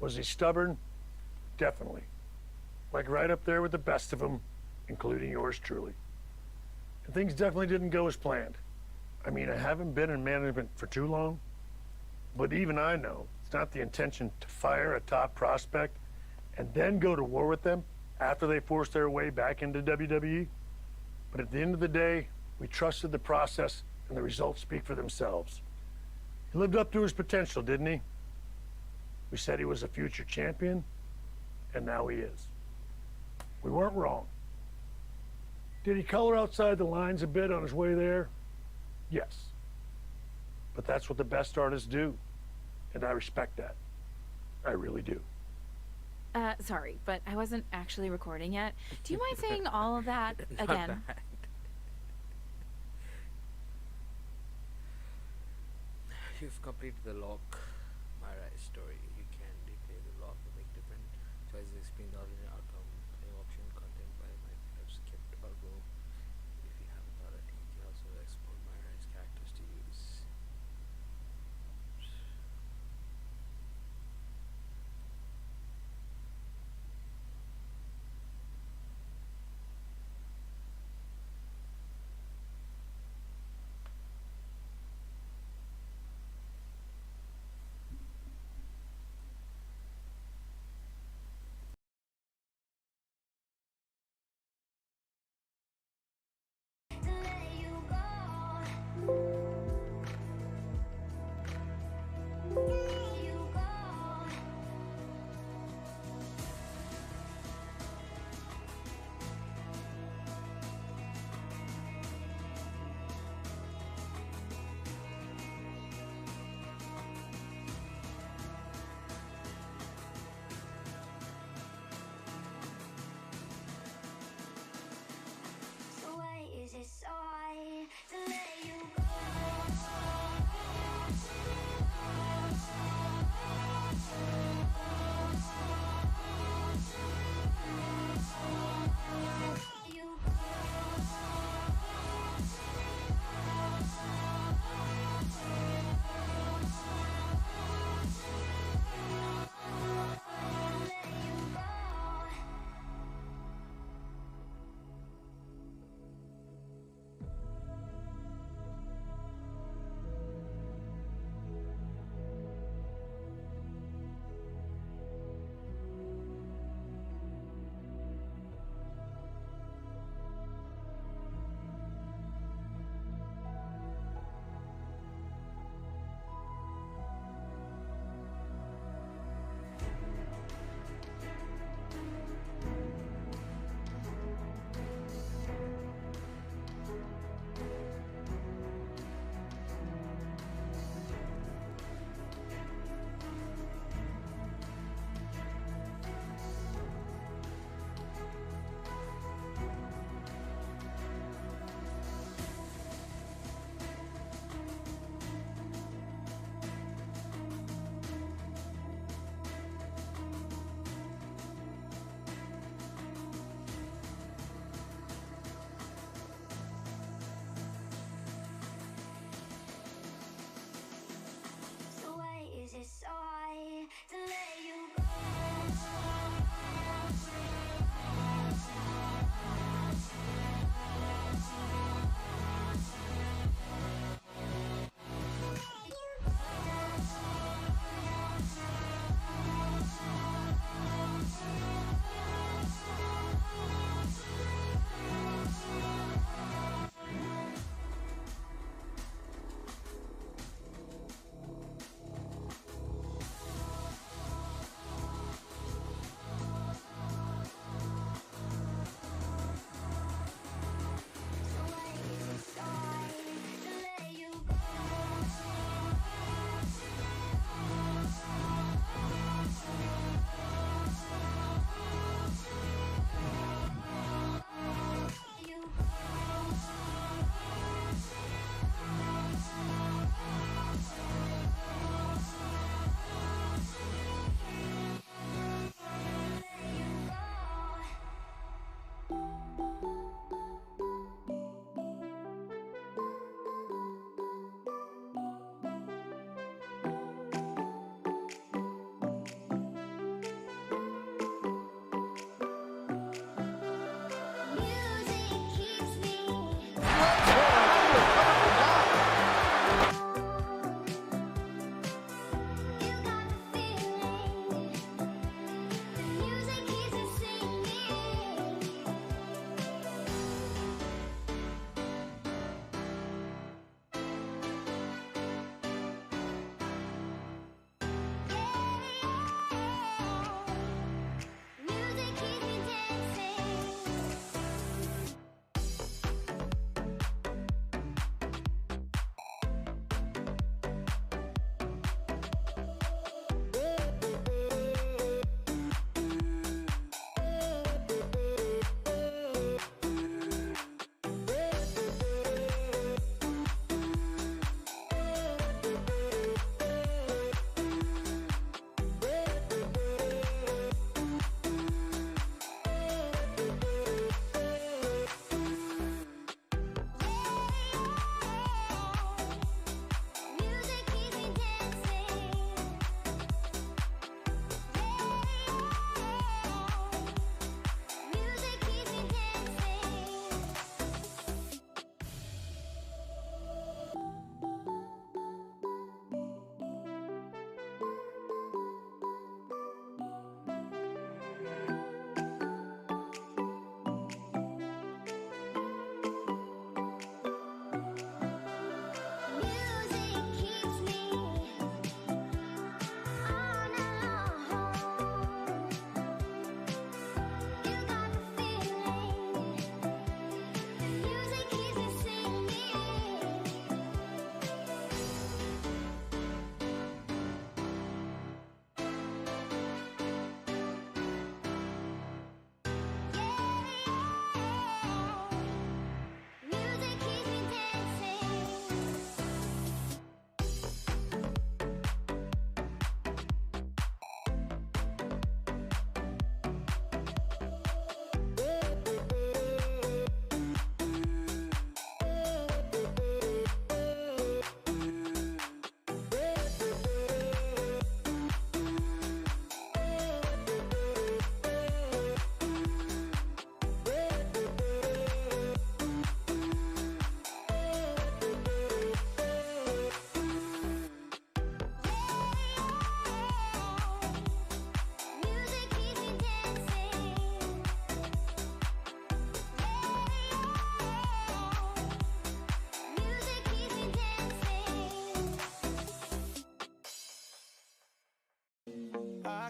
Was he stubborn? Definitely. Like right up there with the best of them, including yours truly. And things definitely didn't go as planned. I mean, I haven't been in management for too long, but even I know it's not the intention to fire a top prospect and then go to war with them after they force their way back into WWE. But at the end of the day, we trusted the process and the results speak for themselves. He lived up to his potential, didn't he? We said he was a future champion, and now he is. We weren't wrong. Did he color outside the lines a bit on his way there? Yes. But that's what the best artists do, and I respect that. I really do. Sorry, but I wasn't actually recording yet. Do you mind saying all of that again? You've completed the lock MyRise story. You can replay the lock and make different choices, explain the alternate outcome, any option content by might have skipped or go. If you haven't already, you can also export MyRise characters to use.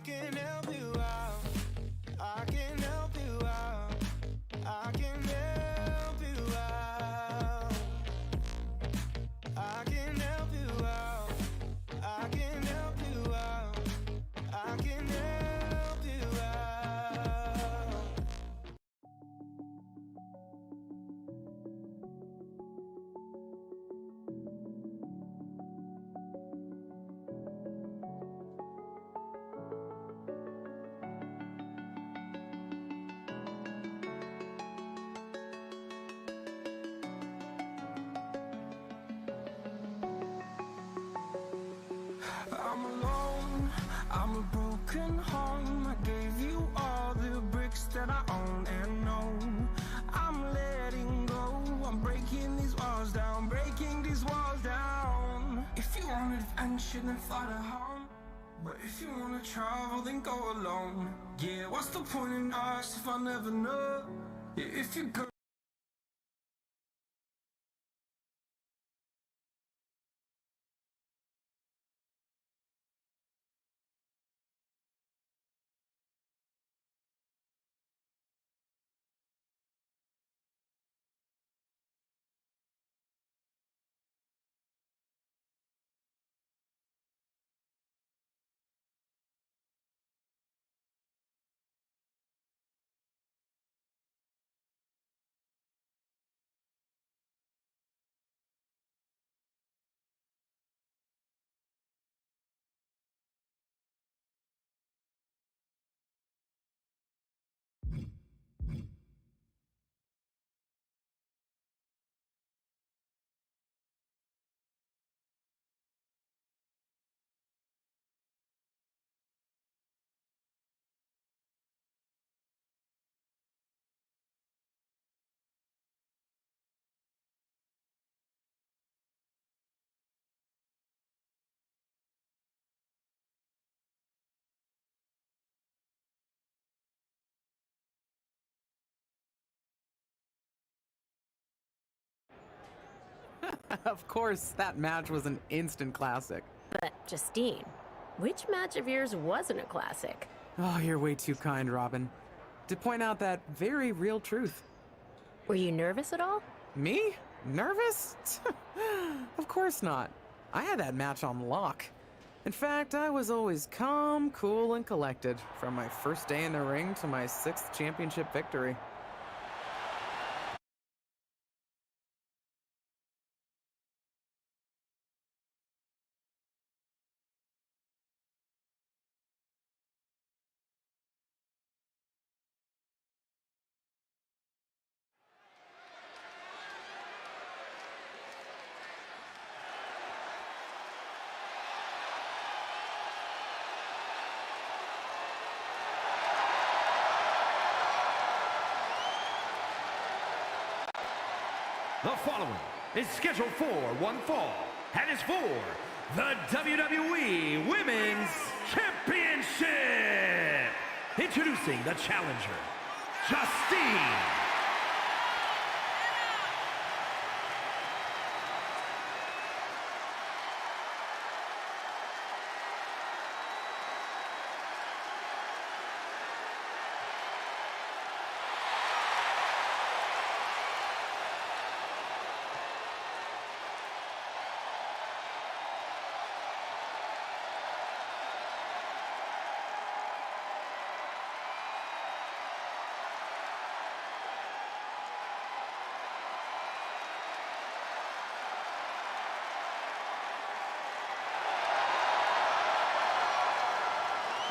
can help you out. I can help you out. I can help you out. I can help you out. I can help you out. I can help you out. I'm alone, I'm a broken home. I gave you all the bricks that I own and know. I'm letting go, I'm breaking these walls down, breaking these walls down. If you want adventure, then fly to home. But if you wanna travel, then go alone. Yeah, what's the point in us if I never know? Yeah, if you go. Of course, that match was an instant classic. But, Justine, which match of yours wasn't a classic? Oh, you're way too kind, Robin. To point out that very real truth. Were you nervous at all? Me? Nervous? Of course not. I had that match on lock. In fact, I was always calm, cool, and collected from my first day in the ring to my 6th championship victory. The following is scheduled for one fall and is for the WWE Women's Championship. Introducing the challenger, Justine.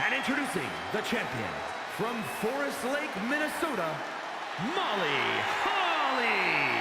And introducing the champion from Forest Lake, Minnesota, Molly Holly.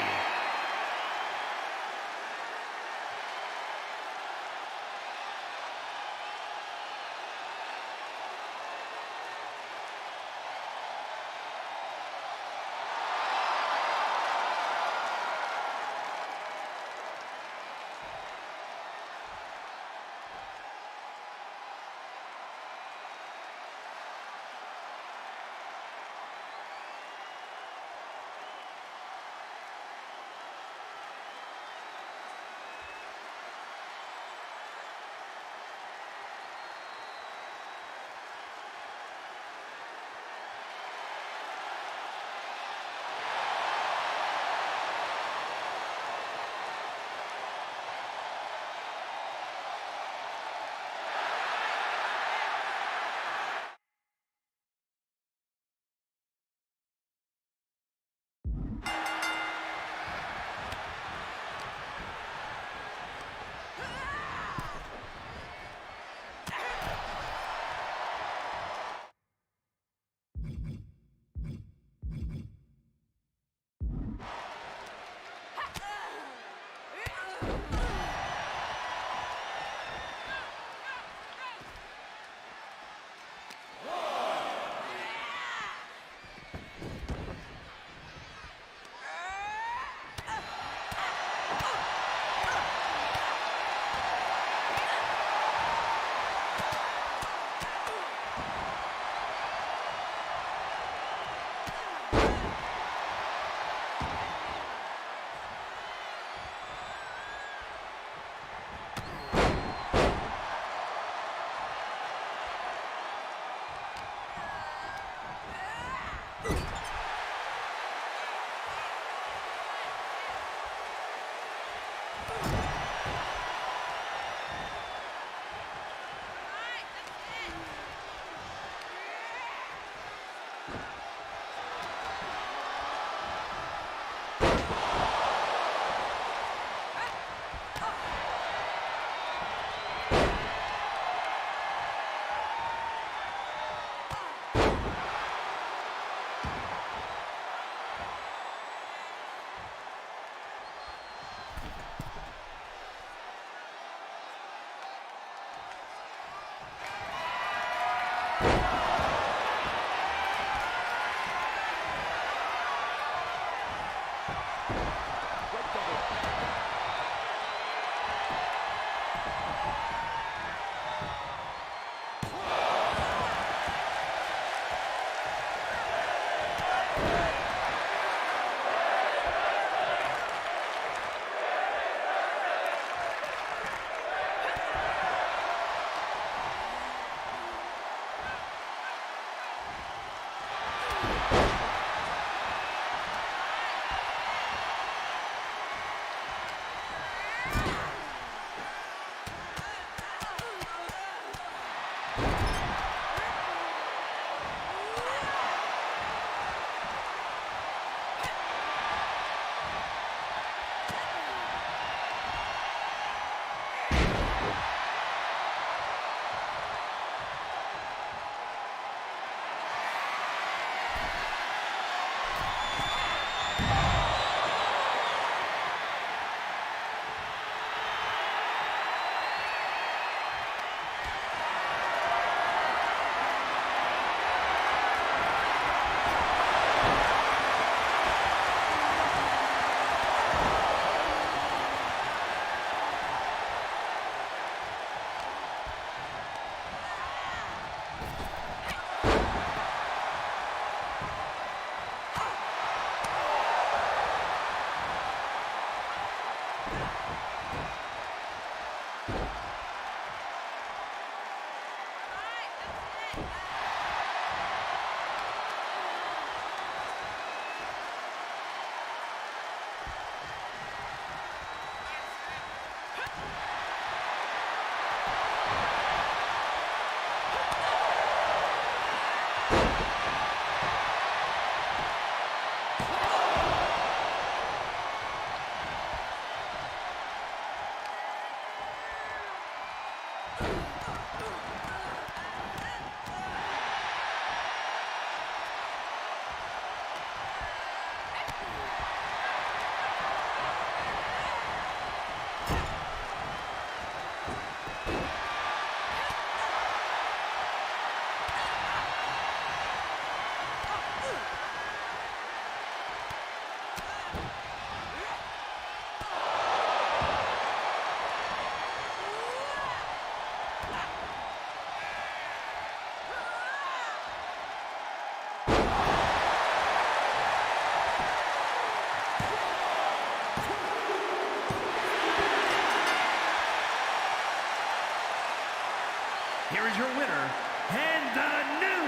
Here is your winner, and the new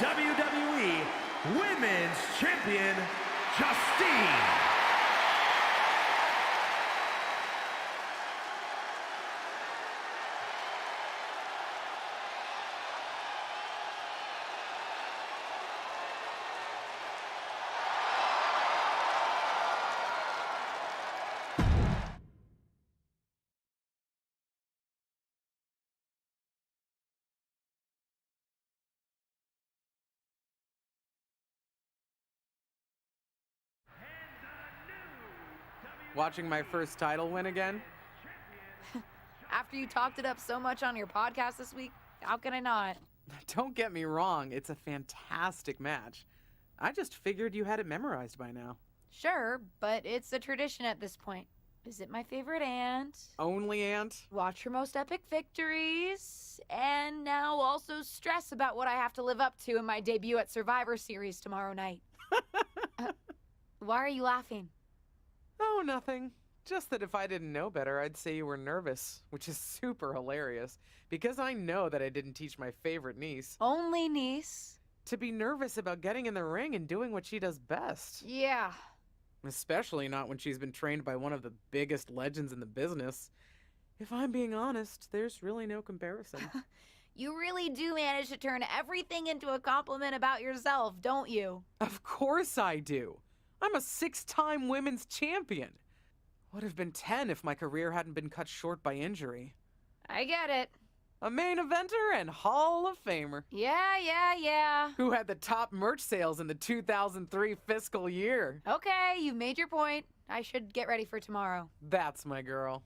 WWE Women's Champion, Justine. Watching my first title win again? After you talked it up so much on your podcast this week, how can I not? Don't get me wrong, it's a fantastic match. I just figured you had it memorized by now. Sure, but it's a tradition at this point. Visit my favorite aunt. Only aunt? Watch her most epic victories. And now also stress about what I have to live up to in my debut at Survivor Series tomorrow night. Why are you laughing? Oh, nothing. Just that if I didn't know better, I'd say you were nervous, which is super hilarious, because I know that I didn't teach my favorite niece. Only niece? To be nervous about getting in the ring and doing what she does best. Yeah. Especially not when she's been trained by one of the biggest legends in the business. If I'm being honest, there's really no comparison. You really do manage to turn everything into a compliment about yourself, don't you? Of course I do. I'm a 6-time women's champion. Would have been 10 if my career hadn't been cut short by injury. I get it. A main eventer and Hall of Famer. Yeah. Who had the top merch sales in the 2003 fiscal year. Okay, you've made your point. I should get ready for tomorrow. That's my girl.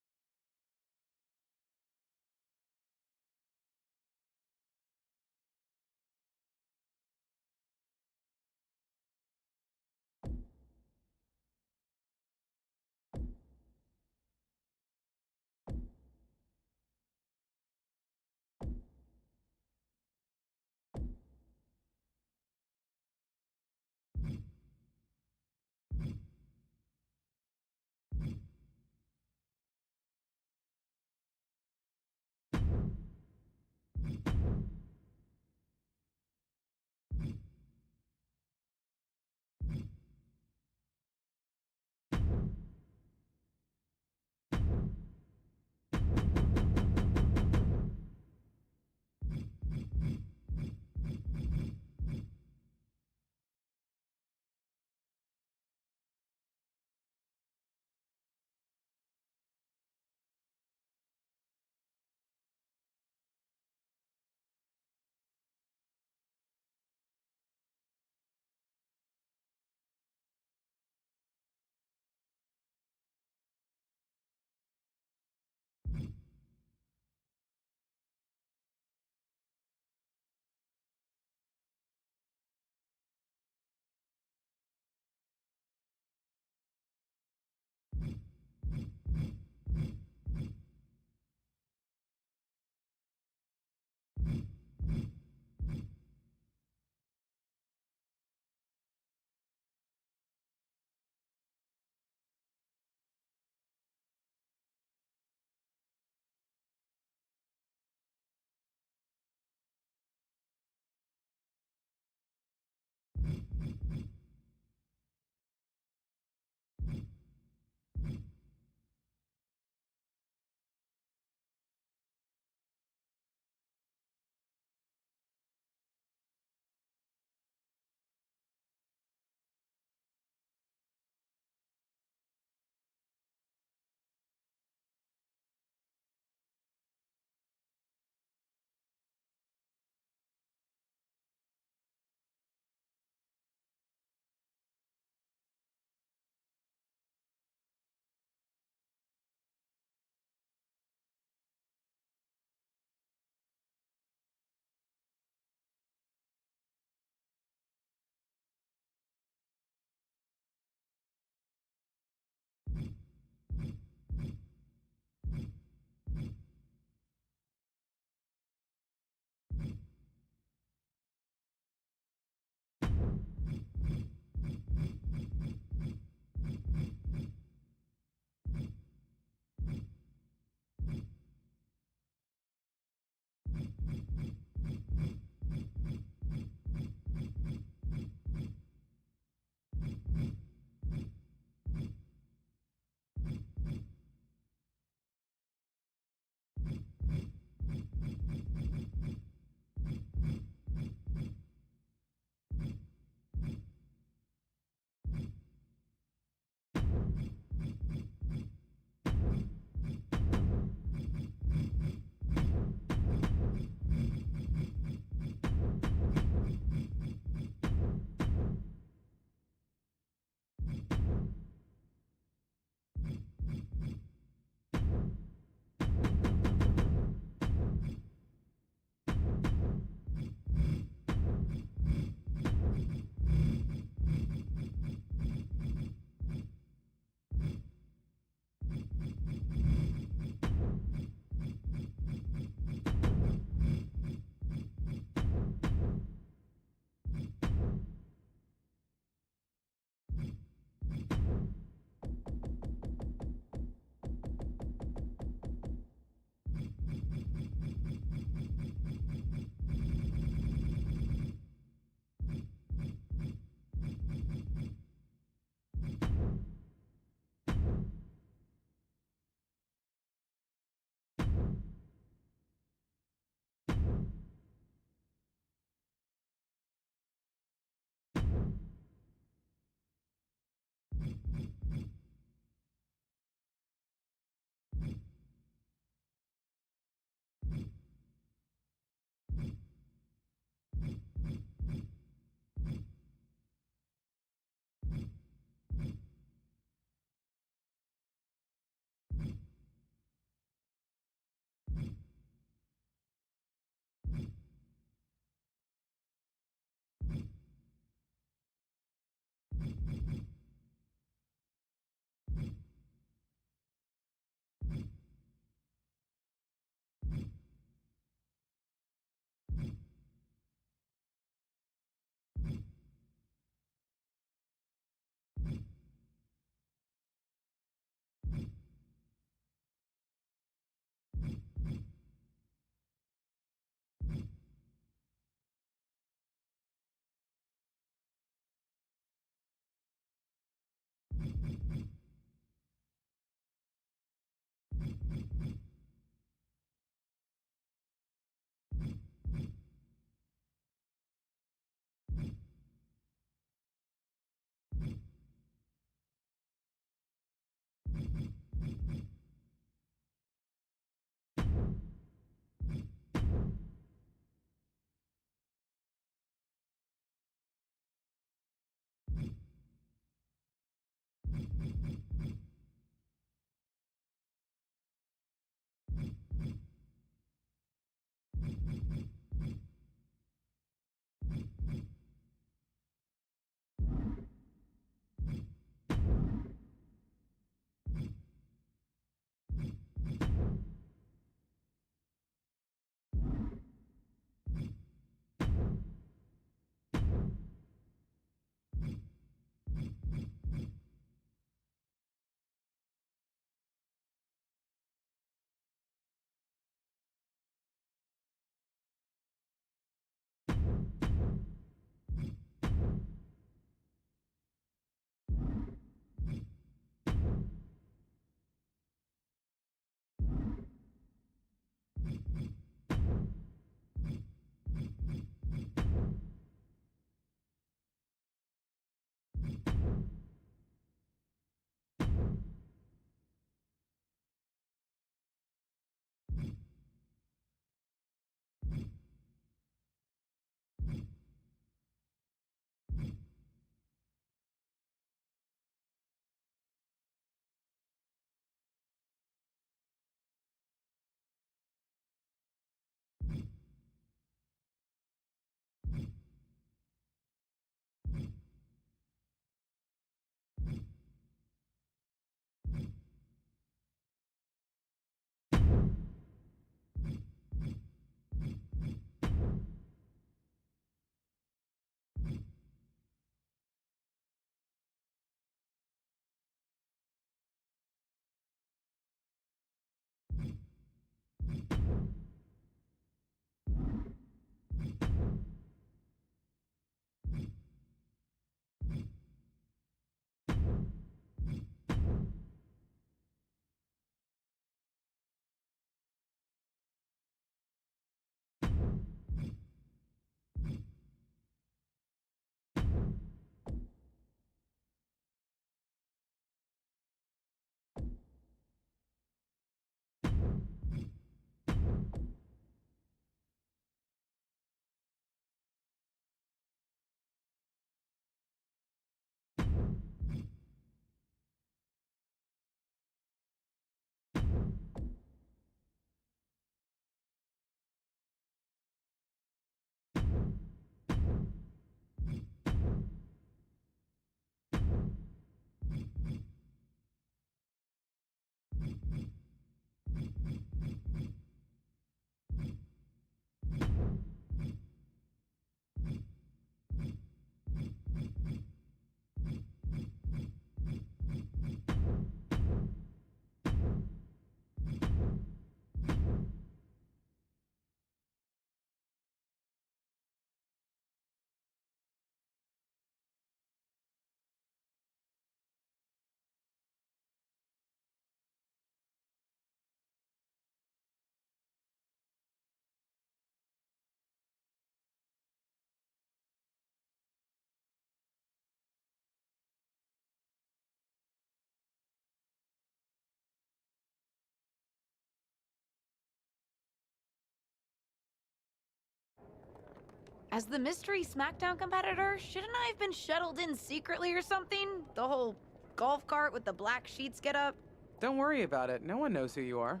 As the mystery SmackDown competitor, shouldn't I have been shuttled in secretly or something? The whole golf cart with the black sheets get up? Don't worry about it. No one knows who you are.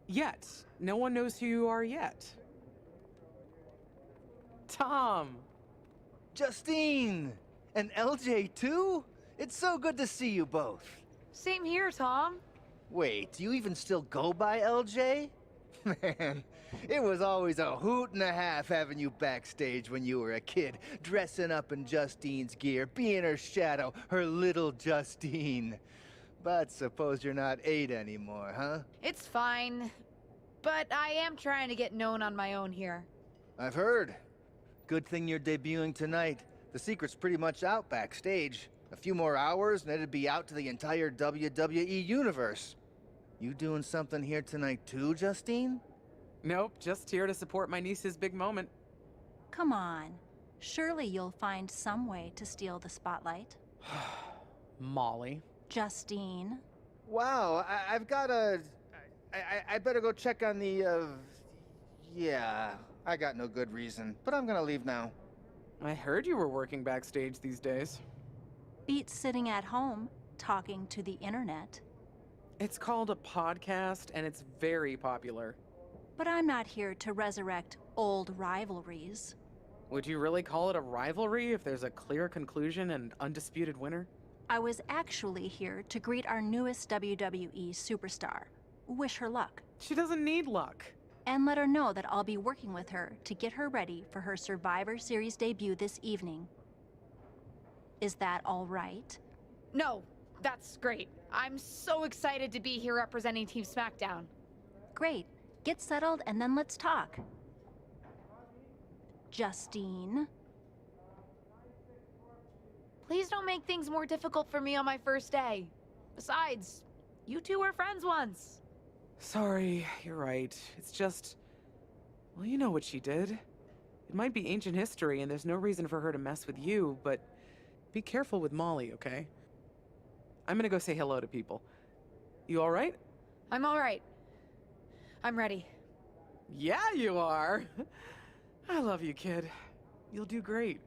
Yet. No one knows who you are yet. Tom! Justine! And LJ too? It's so good to see you both. Same here, Tom. Wait, do you even still go by LJ? Man, it was always a hoot and a half having you backstage when you were a kid, dressing up in Justine's gear, being her shadow, her little Justine. But suppose you're not 8 anymore, huh? It's fine. But I am trying to get known on my own here. I've heard. Good thing you're debuting tonight. The secret's pretty much out backstage. A few more hours and it'd be out to the entire WWE universe. You doing something here tonight too, Justine? Nope, just here to support my niece's big moment. Come on. Surely you'll find some way to steal the spotlight. Molly. Justine. Wow, I've got a... I better go check on the, Yeah, I got no good reason, but I'm gonna leave now. I heard you were working backstage these days. Beats sitting at home, talking to the internet. It's called a podcast, and it's very popular. But I'm not here to resurrect old rivalries. Would you really call it a rivalry if there's a clear conclusion and undisputed winner? I was actually here to greet our newest WWE superstar. Wish her luck. She doesn't need luck. And let her know that I'll be working with her to get her ready for her Survivor Series debut this evening. Is that all right? No, that's great. I'm so excited to be here representing Team SmackDown. Great. Get settled and then let's talk. Justine. Please don't make things more difficult for me on my first day. Besides, you two were friends once. Sorry, you're right. It's just... Well, you know what she did. It might be ancient history and there's no reason for her to mess with you, but be careful with Molly, okay? I'm gonna go say hello to people. You alright? I'm alright. I'm ready. Yeah, you are. I love you, kid. You'll do great.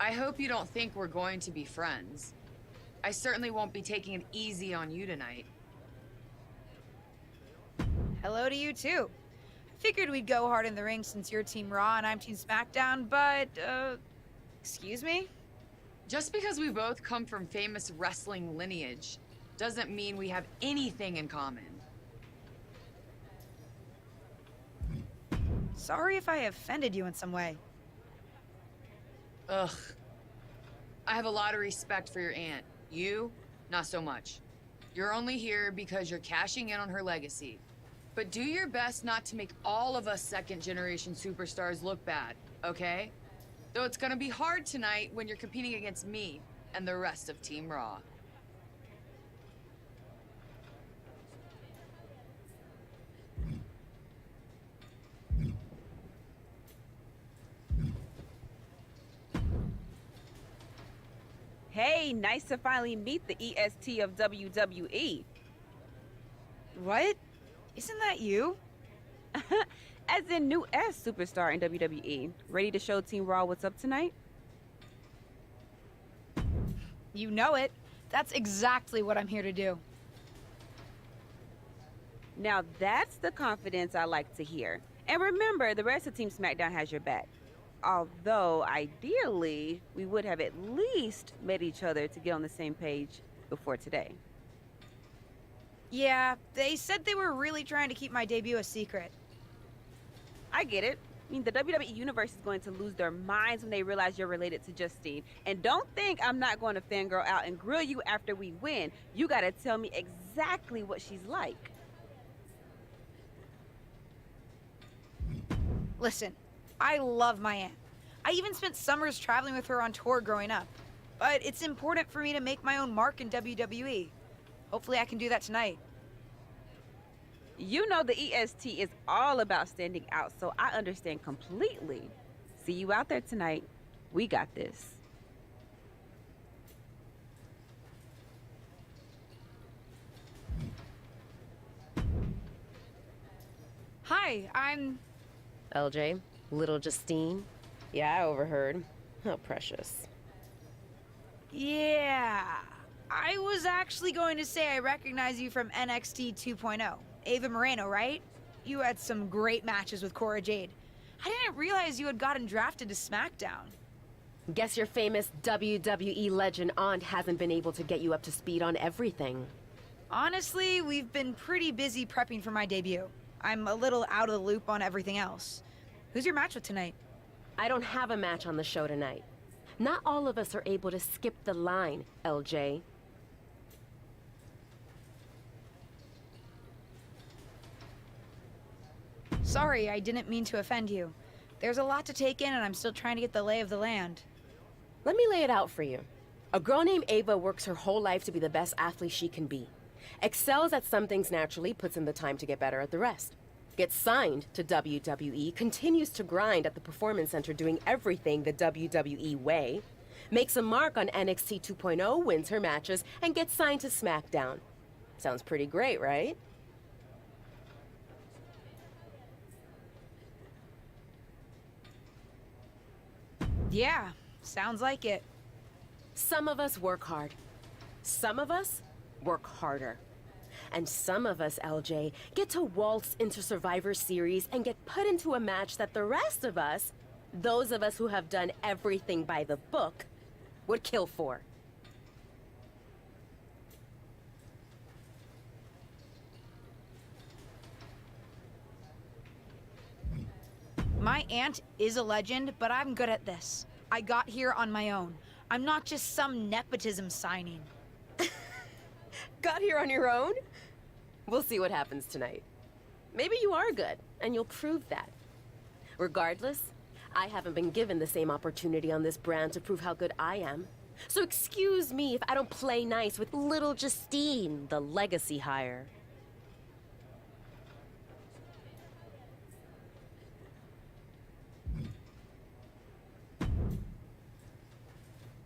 I hope you don't think we're going to be friends. I certainly won't be taking it easy on you tonight. Hello to you, too. I figured we'd go hard in the ring since you're Team Raw and I'm Team SmackDown, but, excuse me? Just because we both come from famous wrestling lineage doesn't mean we have anything in common. Sorry if I offended you in some way. Ugh. I have a lot of respect for your aunt. You, not so much. You're only here because you're cashing in on her legacy. But do your best not to make all of us second-generation superstars look bad, okay? Though it's gonna be hard tonight when you're competing against me and the rest of Team Raw. Hey, nice to finally meet the EST of WWE. What? Isn't that you? As in new S superstar in WWE. Ready to show Team Raw what's up tonight? You know it. That's exactly what I'm here to do. Now that's the confidence I like to hear. And remember, the rest of Team SmackDown has your back. Although, ideally, we would have at least met each other to get on the same page before today. Yeah, they said they were really trying to keep my debut a secret. I get it. I mean, the WWE Universe is going to lose their minds when they realize you're related to Justine. And don't think I'm not going to fangirl out and grill you after we win. You gotta tell me exactly what she's like. Listen, I love my aunt. I even spent summers traveling with her on tour growing up. But it's important for me to make my own mark in WWE. Hopefully I can do that tonight. You know the EST is all about standing out, so I understand completely. See you out there tonight. We got this. Hi, I'm... LJ, little Justine. Yeah, I overheard. How precious. Yeah. I was actually going to say I recognize you from NXT 2.0. Ava Moreno, right? You had some great matches with Cora Jade. I didn't realize you had gotten drafted to SmackDown. Guess your famous WWE legend aunt hasn't been able to get you up to speed on everything. Honestly, we've been pretty busy prepping for my debut. I'm a little out of the loop on everything else. Who's your match with tonight? I don't have a match on the show tonight. Not all of us are able to skip the line, LJ. Sorry, I didn't mean to offend you. There's a lot to take in and I'm still trying to get the lay of the land. Let me lay it out for you. A girl named Ava works her whole life to be the best athlete she can be. Excels at some things naturally, puts in the time to get better at the rest. Gets signed to WWE, continues to grind at the Performance Center doing everything the WWE way, makes a mark on NXT 2.0, wins her matches, and gets signed to SmackDown. Sounds pretty great, right? Yeah, sounds like it. Some of us work hard. Some of us work harder. And some of us, LJ, get to waltz into Survivor Series and get put into a match that the rest of us, those of us who have done everything by the book, would kill for. My aunt is a legend, but I'm good at this. I got here on my own. I'm not just some nepotism signing. Got here on your own? We'll see what happens tonight. Maybe you are good, and you'll prove that. Regardless, I haven't been given the same opportunity on this brand to prove how good I am. So excuse me if I don't play nice with little Justine, the legacy hire.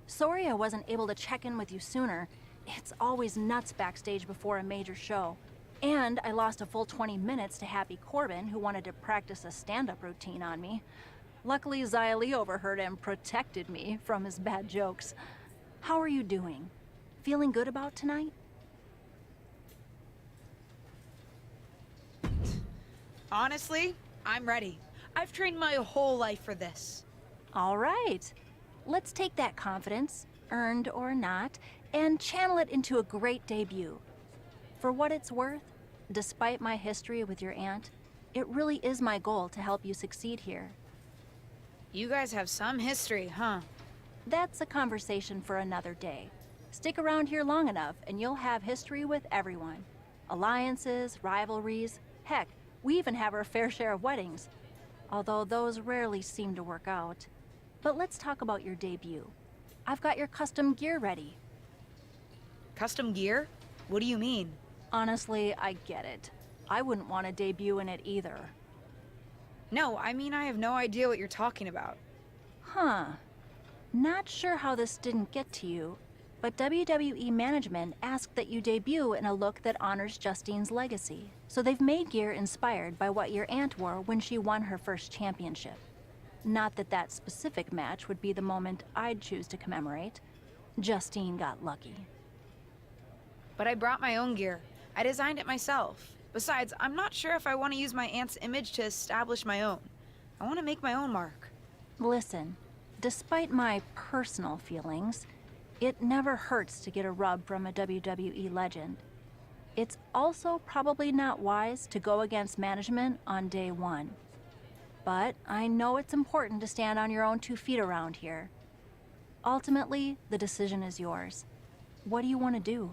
Sorry I wasn't able to check in with you sooner. It's always nuts backstage before a major show. And I lost a full 20 minutes to Happy Corbin, who wanted to practice a stand-up routine on me. Luckily, Xia Li overheard and protected me from his bad jokes. How are you doing? Feeling good about tonight? Honestly, I'm ready. I've trained my whole life for this. All right. Let's take that confidence, earned or not, and channel it into a great debut. For what it's worth, despite my history with your aunt, it really is my goal to help you succeed here. You guys have some history, huh? That's a conversation for another day. Stick around here long enough and you'll have history with everyone. Alliances, rivalries, heck, we even have our fair share of weddings. Although those rarely seem to work out. But let's talk about your debut. I've got your custom gear ready. Custom gear? What do you mean? Honestly, I get it. I wouldn't want to debut in it either. No, I mean I have no idea what you're talking about. Huh. Not sure how this didn't get to you, but WWE management asked that you debut in a look that honors Justine's legacy. So they've made gear inspired by what your aunt wore when she won her first championship. Not that that specific match would be the moment I'd choose to commemorate. Justine got lucky. But I brought my own gear. I designed it myself. Besides, I'm not sure if I want to use my aunt's image to establish my own. I want to make my own mark. Listen, despite my personal feelings, it never hurts to get a rub from a WWE legend. It's also probably not wise to go against management on day one. But I know it's important to stand on your own 2 feet around here. Ultimately, the decision is yours. What do you want to do?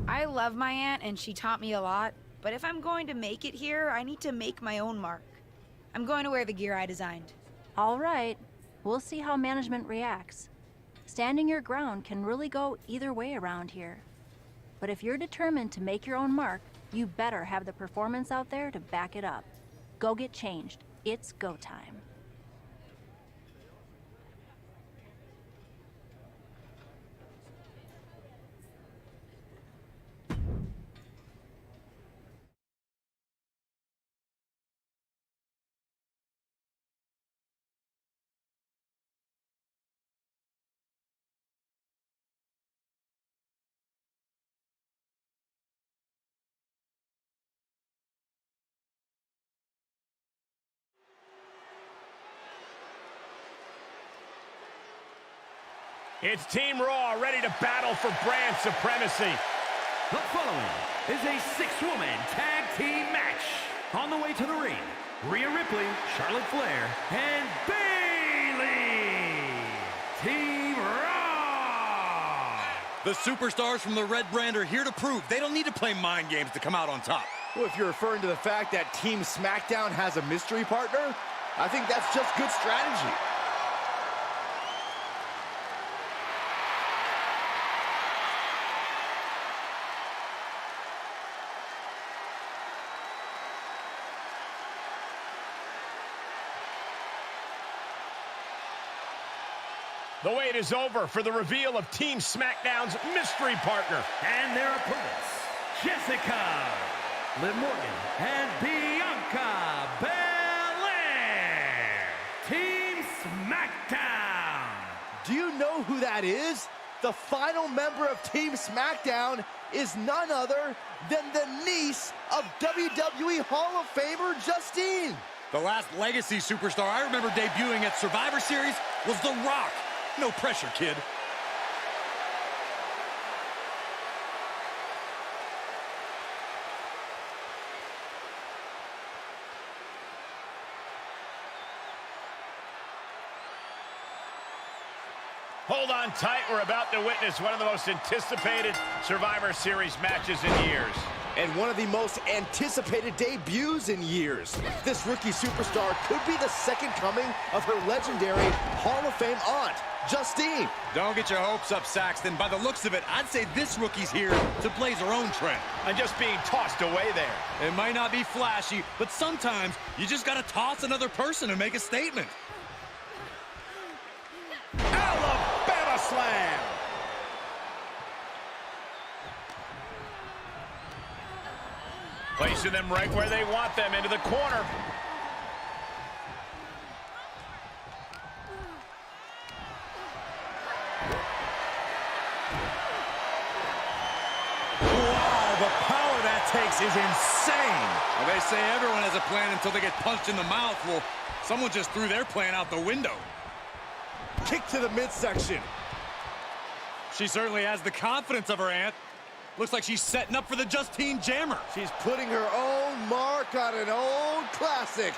I love my aunt and she taught me a lot, but if I'm going to make it here, I need to make my own mark. I'm going to wear the gear I designed. All right. We'll see how management reacts. Standing your ground can really go either way around here. But if you're determined to make your own mark, you better have the performance out there to back it up. Go get changed. It's go time. It's Team Raw ready to battle for brand supremacy. The following is a 6-woman tag team match. On the way to the ring, Rhea Ripley, Charlotte Flair, and Bayley. Team Raw. The superstars from the Red Brand are here to prove they don't need to play mind games to come out on top. Well, if you're referring to the fact that Team SmackDown has a mystery partner, I think that's just good strategy. The wait is over for the reveal of Team SmackDown's mystery partner. And their opponents, Jessica, Liv Morgan, and Bianca Belair. Team SmackDown. Do you know who that is? The final member of Team SmackDown is none other than the niece of WWE Hall of Famer Justine. The last legacy superstar I remember debuting at Survivor Series was The Rock. No pressure, kid. Hold on tight. We're about to witness one of the most anticipated Survivor Series matches in years. And one of the most anticipated debuts in years. This rookie superstar could be the second coming of her legendary Hall of Fame aunt, Justine. Don't get your hopes up, Saxton. By the looks of it, I'd say this rookie's here to blaze her own trail. And just being tossed away there. It might not be flashy, but sometimes you just gotta toss another person and make a statement. Alabama Slam! Placing them right where they want them, into the corner. Wow, the power that takes is insane. Well, they say everyone has a plan until they get punched in the mouth. Well, someone just threw their plan out the window. Kick to the midsection. She certainly has the confidence of her aunt. Looks like she's setting up for the Justine Jammer. She's putting her own mark on an old classic.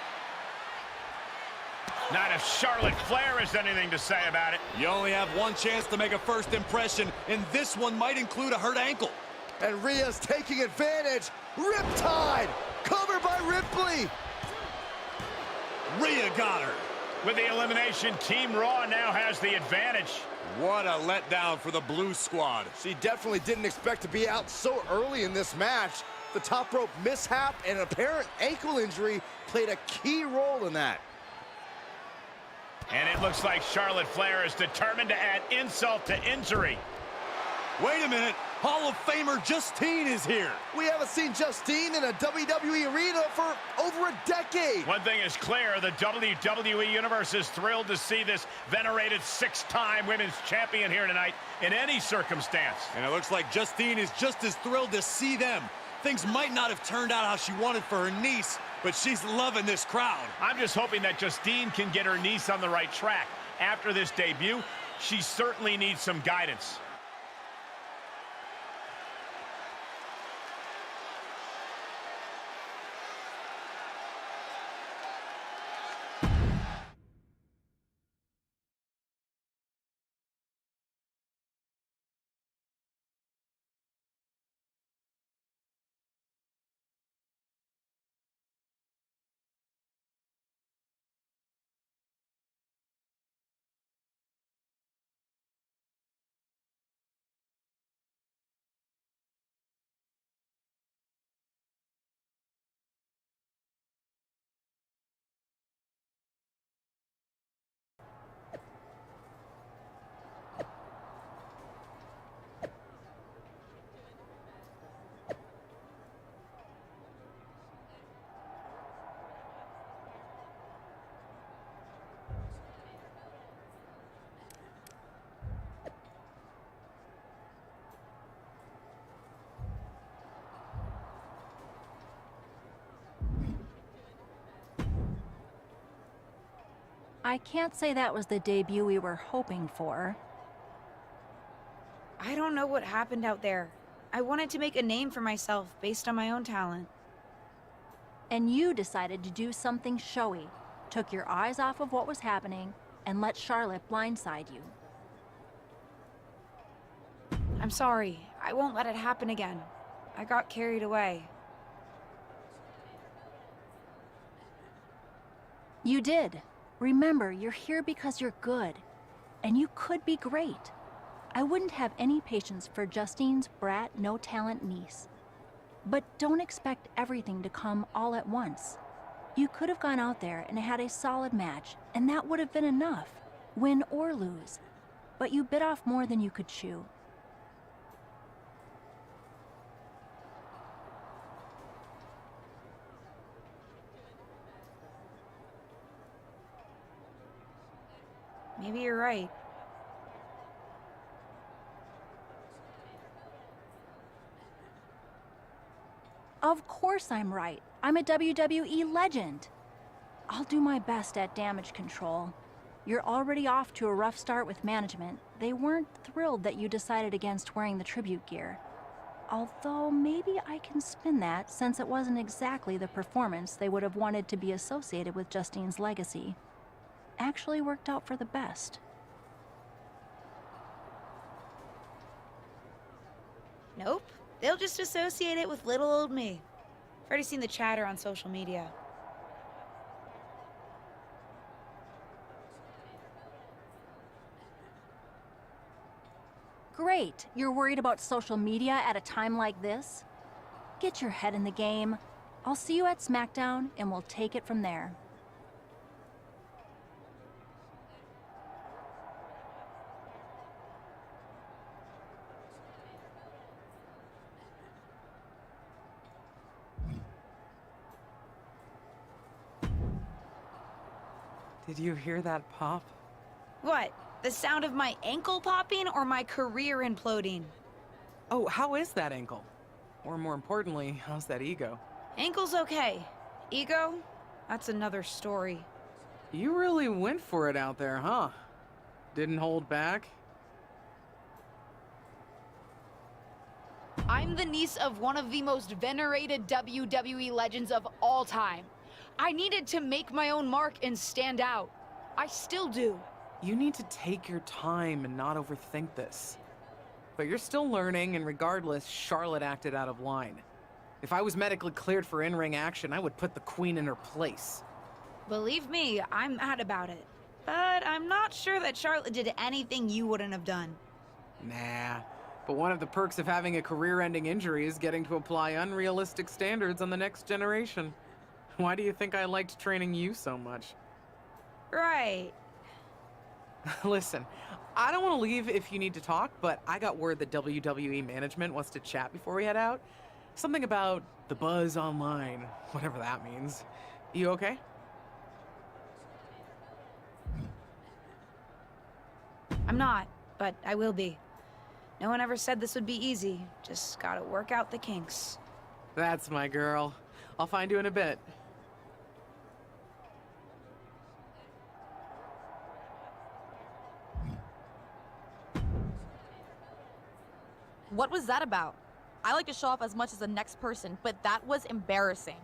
Not if Charlotte Flair has anything to say about it. You only have one chance to make a first impression, and this one might include a hurt ankle. And Rhea's taking advantage. Riptide, covered by Ripley. Rhea got her. With the elimination, Team Raw now has the advantage. What a letdown for the Blue Squad. She definitely didn't expect to be out so early in this match. The top rope mishap and an apparent ankle injury played a key role in that. And it looks like Charlotte Flair is determined to add insult to injury. Wait a minute. Hall of Famer Justine is here. We haven't seen Justine in a WWE arena for over a decade. One thing is clear, the WWE Universe is thrilled to see this venerated six-time women's champion here tonight in any circumstance. And it looks like Justine is just as thrilled to see them. Things might not have turned out how she wanted for her niece, but she's loving this crowd. I'm just hoping that Justine can get her niece on the right track. After this debut, she certainly needs some guidance. I can't say that was the debut we were hoping for. I don't know what happened out there. I wanted to make a name for myself based on my own talent. And you decided to do something showy, took your eyes off of what was happening, and let Charlotte blindside you. I'm sorry. I won't let it happen again. I got carried away. You did. Remember, you're here because you're good, and you could be great. I wouldn't have any patience for Justine's brat, no-talent niece. But don't expect everything to come all at once. You could have gone out there and had a solid match, and that would have been enough, win or lose. But you bit off more than you could chew. Maybe you're right. Of course I'm right. I'm a WWE legend. I'll do my best at damage control. You're already off to a rough start with management. They weren't thrilled that you decided against wearing the tribute gear. Although maybe I can spin that, since it wasn't exactly the performance they would have wanted to be associated with Justine's legacy. Actually worked out for the best. Nope. They'll just associate it with little old me. I've already seen the chatter on social media. Great. You're worried about social media at a time like this? Get your head in the game. I'll see you at SmackDown, and we'll take it from there. Did you hear that pop? What? The sound of my ankle popping or my career imploding? Oh, how is that ankle? Or more importantly, how's that ego? Ankle's okay. Ego? That's another story. You really went for it out there, huh? Didn't hold back? I'm the niece of one of the most venerated WWE legends of all time. I needed to make my own mark and stand out. I still do. You need to take your time and not overthink this. But you're still learning, and regardless, Charlotte acted out of line. If I was medically cleared for in-ring action, I would put the Queen in her place. Believe me, I'm mad about it. But I'm not sure that Charlotte did anything you wouldn't have done. Nah. But one of the perks of having a career-ending injury is getting to apply unrealistic standards on the next generation. Why do you think I liked training you so much? Right. Listen, I don't want to leave if you need to talk, but I got word that WWE management wants to chat before we head out. Something about the buzz online, whatever that means. You okay? I'm not, but I will be. No one ever said this would be easy. Just gotta work out the kinks. That's my girl. I'll find you in a bit. What was that about? I like to show off as much as the next person, but that was embarrassing.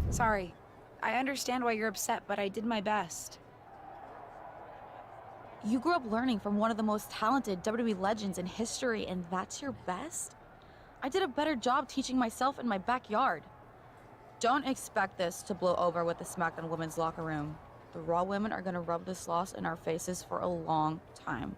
Sorry. I understand why you're upset, but I did my best. You grew up learning from one of the most talented WWE legends in history, and that's your best? I did a better job teaching myself in my backyard. Don't expect this to blow over with the SmackDown women's locker room. The Raw women are gonna rub this loss in our faces for a long time.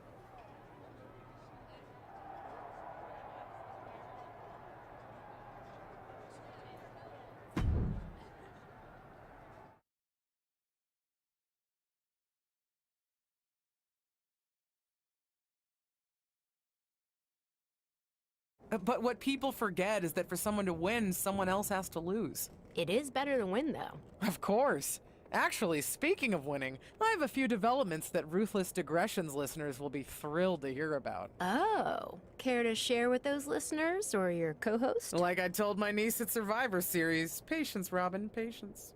But what people forget is that for someone to win, someone else has to lose. It is better to win, though. Of course. Actually, speaking of winning, I have a few developments that Ruthless Digressions listeners will be thrilled to hear about. Oh, care to share with those listeners or your co-host? Like I told my niece at Survivor Series, patience, Robin, patience.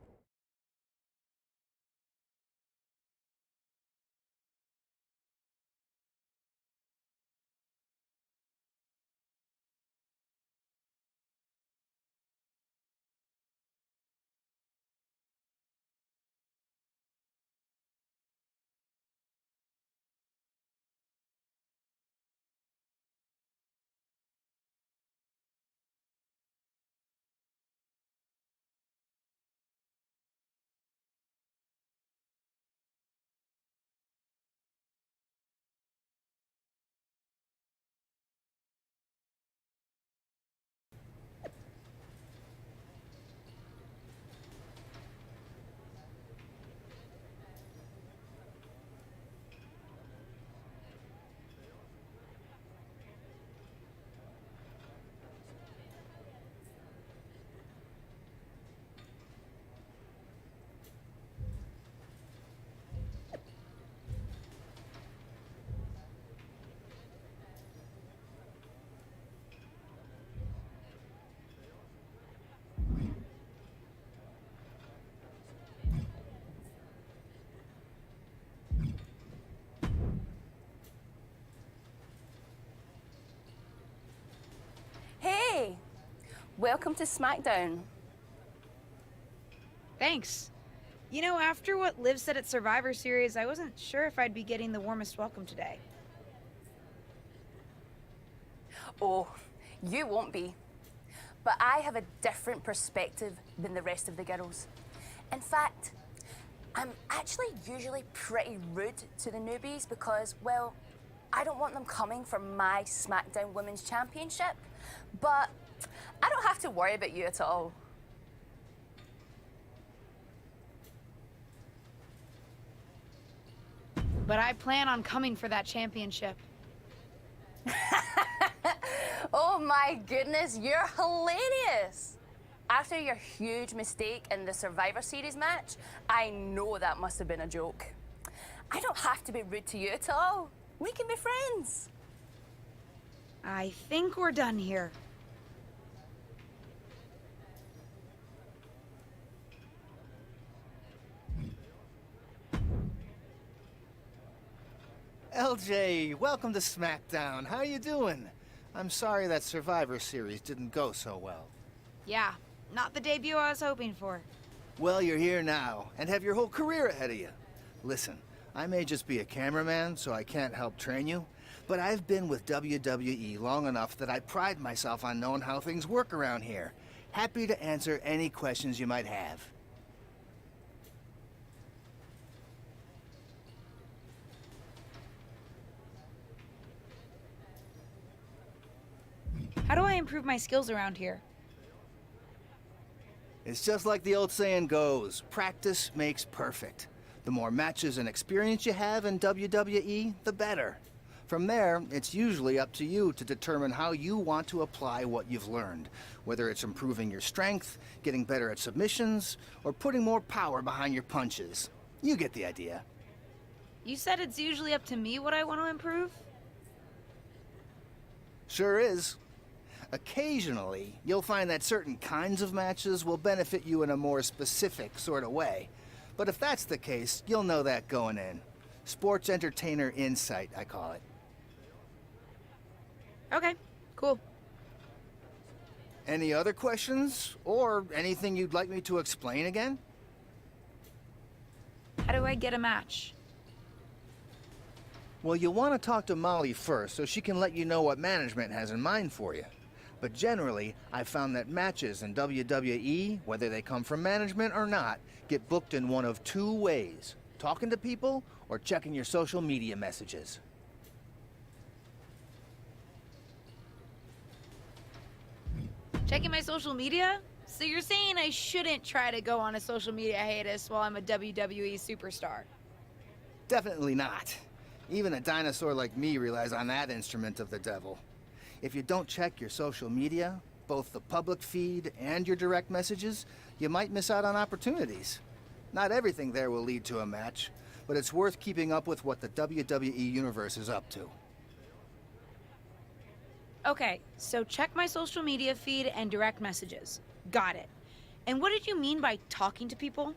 Hey, welcome to SmackDown. Thanks. You know, after what Liv said at Survivor Series, I wasn't sure if I'd be getting the warmest welcome today. Oh, you won't be. But I have a different perspective than the rest of the girls. In fact, I'm actually usually pretty rude to the newbies because, well, I don't want them coming for my SmackDown Women's Championship. But I don't have to worry about you at all. But I plan on coming for that championship. Oh my goodness, you're hilarious. After your huge mistake in the Survivor Series match, I know that must have been a joke. I don't have to be rude to you at all. We can be friends. I think we're done here. LJ, welcome to SmackDown. How you doing? I'm sorry that Survivor Series didn't go so well. Yeah, not the debut I was hoping for. Well, you're here now, and have your whole career ahead of you. Listen, I may just be a cameraman, so I can't help train you, but I've been with WWE long enough that I pride myself on knowing how things work around here. Happy to answer any questions you might have. How do I improve my skills around here? It's just like the old saying goes, practice makes perfect. The more matches and experience you have in WWE, the better. From there, it's usually up to you to determine how you want to apply what you've learned, whether it's improving your strength, getting better at submissions, or putting more power behind your punches. You get the idea. You said it's usually up to me what I want to improve? Sure is. Occasionally, you'll find that certain kinds of matches will benefit you in a more specific sort of way. But if that's the case, you'll know that going in. Sports entertainer insight, I call it. Okay, cool. Any other questions? Or anything you'd like me to explain again? How do I get a match? Well, you'll want to talk to Molly first so she can let you know what management has in mind for you. But generally, I've found that matches in WWE, whether they come from management or not, get booked in one of two ways: talking to people or checking your social media messages. Checking my social media? So you're saying I shouldn't try to go on a social media hiatus while I'm a WWE superstar? Definitely not. Even a dinosaur like me relies on that instrument of the devil. If you don't check your social media, both the public feed and your direct messages, you might miss out on opportunities. Not everything there will lead to a match, but it's worth keeping up with what the WWE Universe is up to. Okay, so check my social media feed and direct messages. Got it. And what did you mean by talking to people?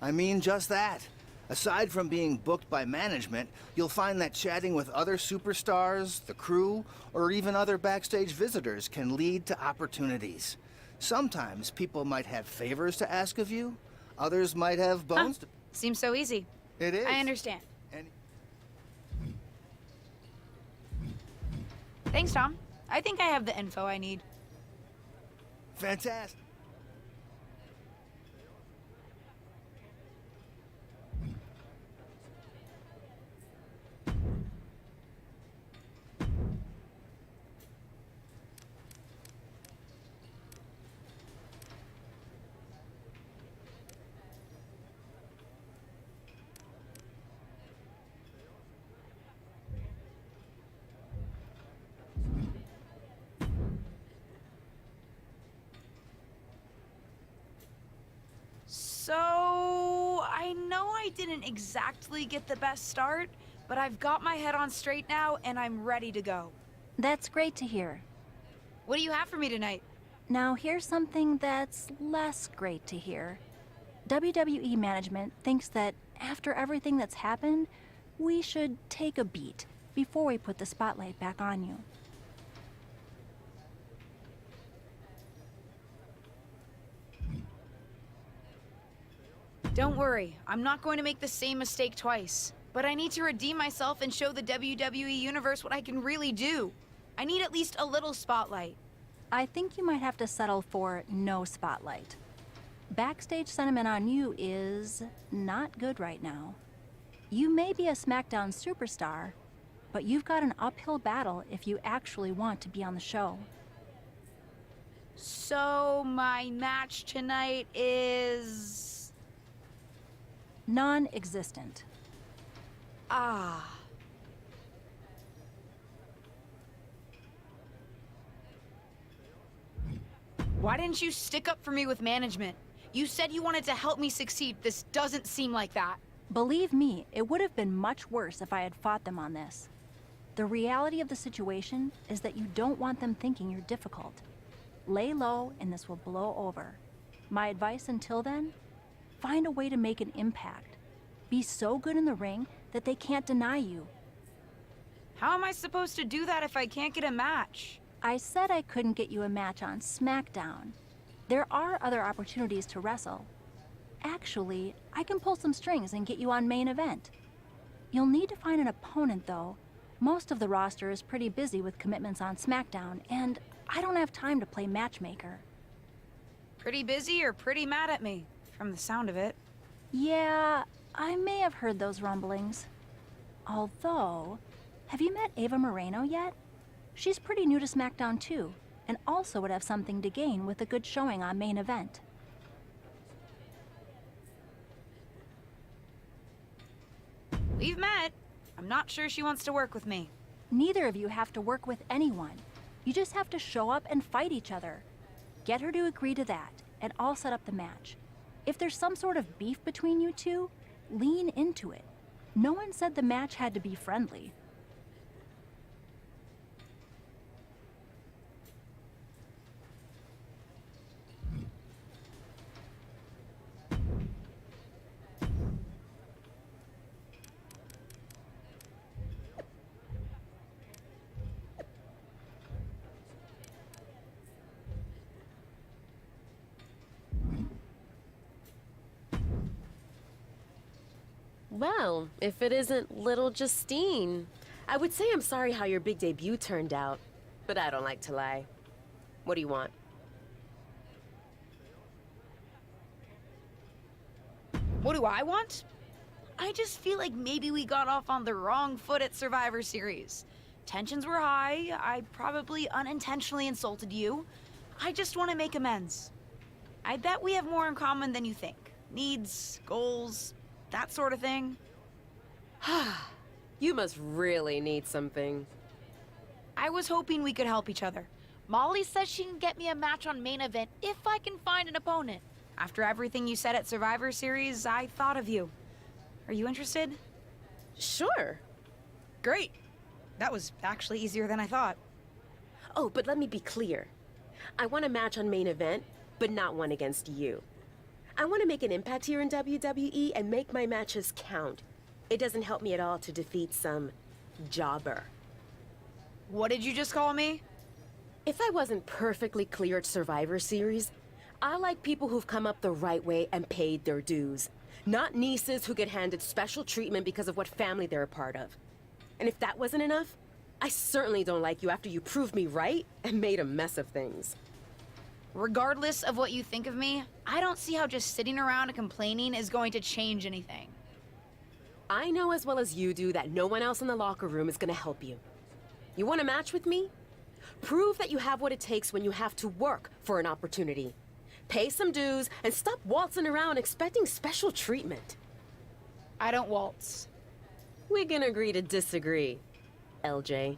I mean just that. Aside from being booked by management, you'll find that chatting with other superstars, the crew, or even other backstage visitors can lead to opportunities. Sometimes people might have favors to ask of you, others might have bones to... Seems so easy. It is. I understand. And... Thanks, Tom. I think I have the info I need. Fantastic. So, I know I didn't exactly get the best start, but I've got my head on straight now and I'm ready to go. That's great to hear. What do you have for me tonight? Now here's something that's less great to hear. WWE management thinks that after everything that's happened, we should take a beat before we put the spotlight back on you. Don't worry, I'm not going to make the same mistake twice. But I need to redeem myself and show the WWE Universe what I can really do. I need at least a little spotlight. I think you might have to settle for no spotlight. Backstage sentiment on you is not good right now. You may be a SmackDown superstar, but you've got an uphill battle if you actually want to be on the show. So my match tonight is... non-existent. Ah. Why didn't you stick up for me with management? You said you wanted to help me succeed. This doesn't seem like that. Believe me, it would have been much worse if I had fought them on this. The reality of the situation is that you don't want them thinking you're difficult. Lay low and this will blow over. My advice until then? Find a way to make an impact. Be so good in the ring that they can't deny you. How am I supposed to do that if I can't get a match? I said I couldn't get you a match on SmackDown. There are other opportunities to wrestle. Actually, I can pull some strings and get you on main event. You'll need to find an opponent, though. Most of the roster is pretty busy with commitments on SmackDown, and I don't have time to play matchmaker. Pretty busy or pretty mad at me, from the sound of it. Yeah, I may have heard those rumblings. Although, have you met Ava Moreno yet? She's pretty new to SmackDown too, and also would have something to gain with a good showing on main event. We've met. I'm not sure she wants to work with me. Neither of you have to work with anyone. You just have to show up and fight each other. Get her to agree to that, and I'll set up the match. If there's some sort of beef between you two, lean into it. No one said the match had to be friendly. Well, if it isn't little Justine. I would say I'm sorry how your big debut turned out, but I don't like to lie. What do you want? What do I want? I just feel like maybe we got off on the wrong foot at Survivor Series. Tensions were high. I probably unintentionally insulted you. I just want to make amends. I bet we have more in common than you think. Needs, goals, that sort of thing. You must really need something. I was hoping we could help each other. Molly says she can get me a match on main event if I can find an opponent. After everything you said at Survivor Series, I thought of you. Are you interested? Sure. Great. That was actually easier than I thought. Oh, but let me be clear. I want a match on main event, but not one against you. I want to make an impact here in WWE and make my matches count. It doesn't help me at all to defeat some jobber. What did you just call me? If I wasn't perfectly clear at Survivor Series, I like people who've come up the right way and paid their dues. Not nieces who get handed special treatment because of what family they're a part of. And if that wasn't enough, I certainly don't like you after you proved me right and made a mess of things. Regardless of what you think of me, I don't see how just sitting around and complaining is going to change anything. I know as well as you do that no one else in the locker room is going to help you. You want a match with me? Prove that you have what it takes when you have to work for an opportunity. Pay some dues and stop waltzing around expecting special treatment. I don't waltz. We can agree to disagree, LJ.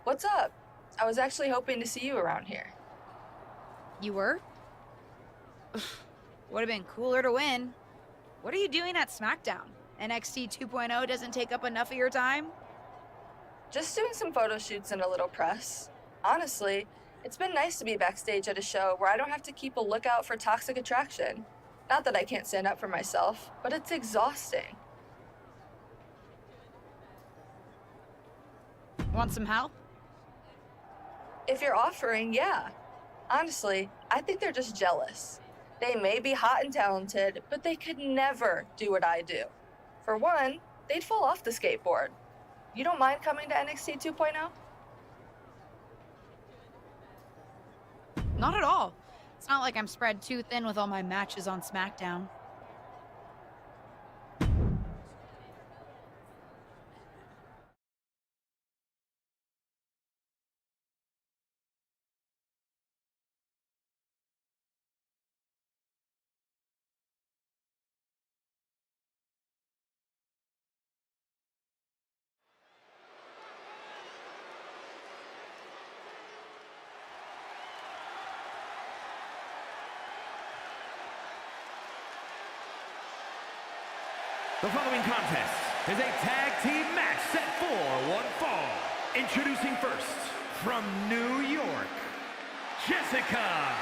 What's up? I was actually hoping to see you around here. You were? Would have been cooler to win. What are you doing at SmackDown? NXT 2.0 doesn't take up enough of your time? Just doing some photo shoots and a little press. Honestly, it's been nice to be backstage at a show where I don't have to keep a lookout for toxic attraction. Not that I can't stand up for myself, but it's exhausting. Want some help? If you're offering, yeah. Honestly, I think they're just jealous. They may be hot and talented, but they could never do what I do. For one, they'd fall off the skateboard. You don't mind coming to NXT 2.0? Not at all. It's not like I'm spread too thin with all my matches on SmackDown. The following contest is a tag team match set for one fall. Introducing first, from New York, Jessica.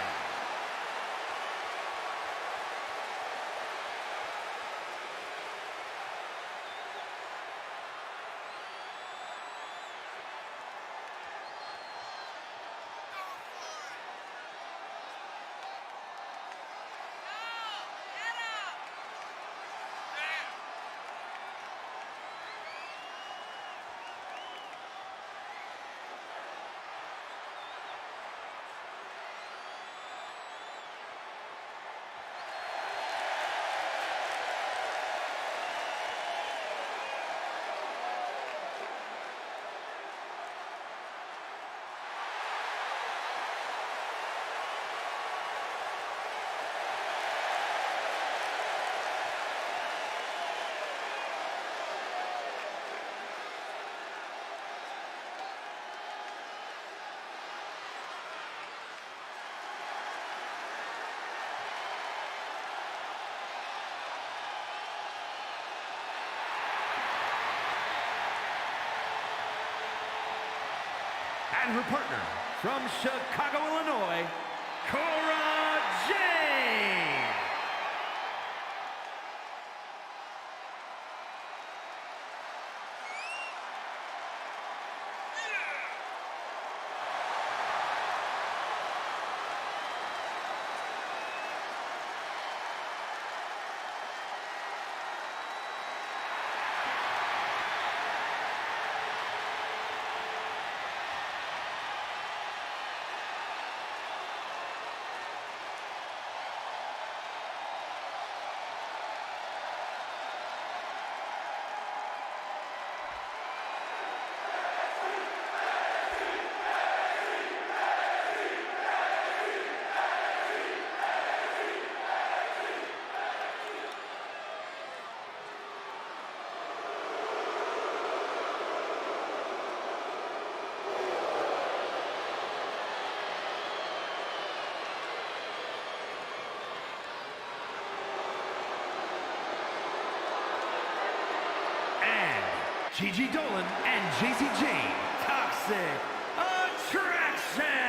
And her partner, from Chicago, Illinois, Cora Jade. Gigi Dolan and JC Jane, Toxic Attraction!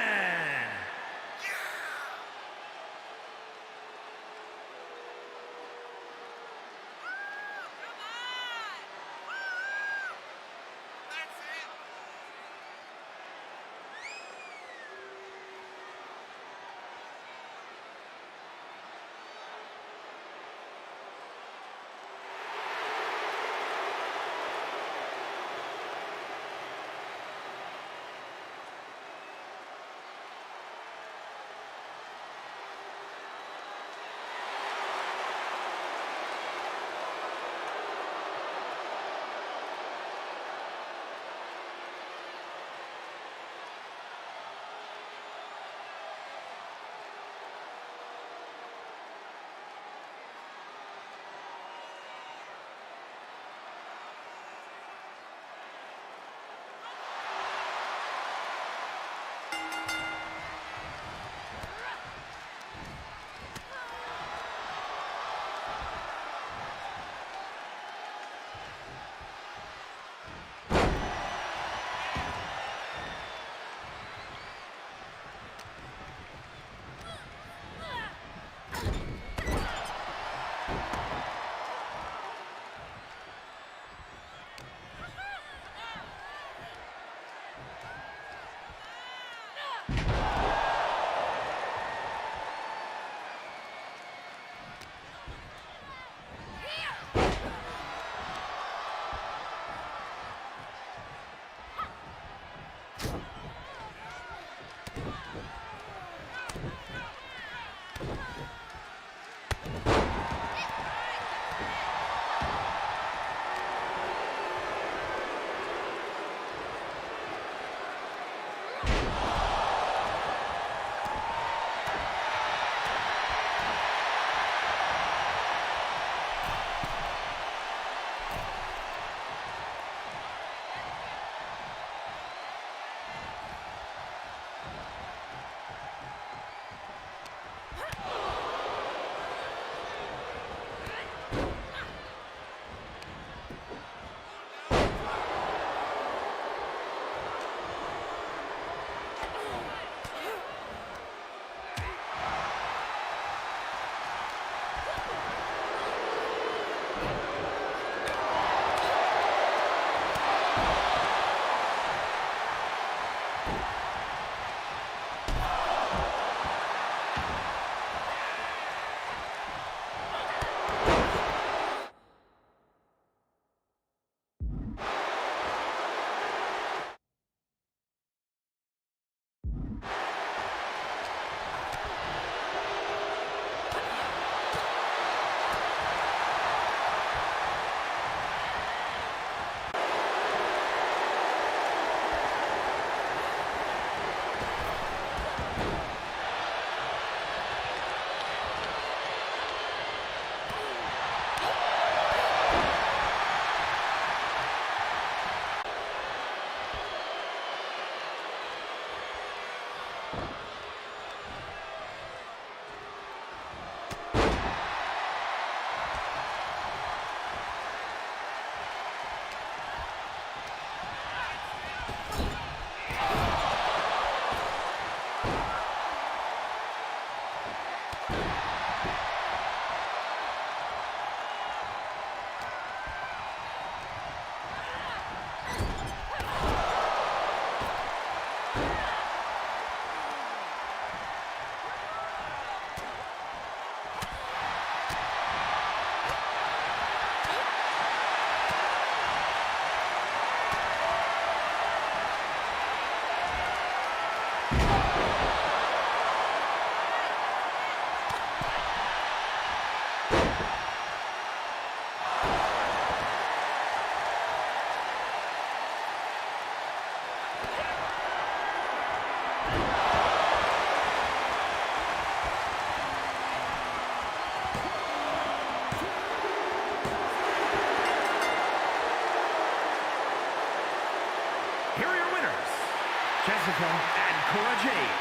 Jessica and Cora Jade.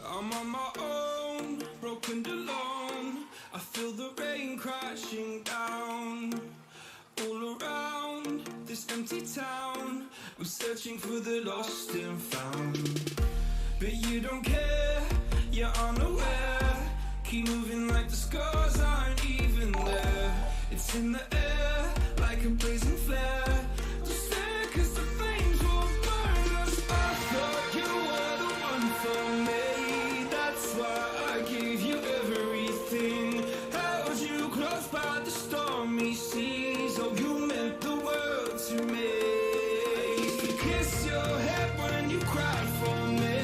I'm on my own, broken alone. I feel the rain crashing down all around this empty town. I'm searching for the lost and found, but you don't care, you're unaware. Keep moving like the scars aren't even there. It's in the air like a blazing flare. Just stare 'cause the flames will burn us. I thought you were the one for me. I gave you everything, held you close by the stormy seas. Oh, you meant the world to me. I used to kiss your head when you cried for me,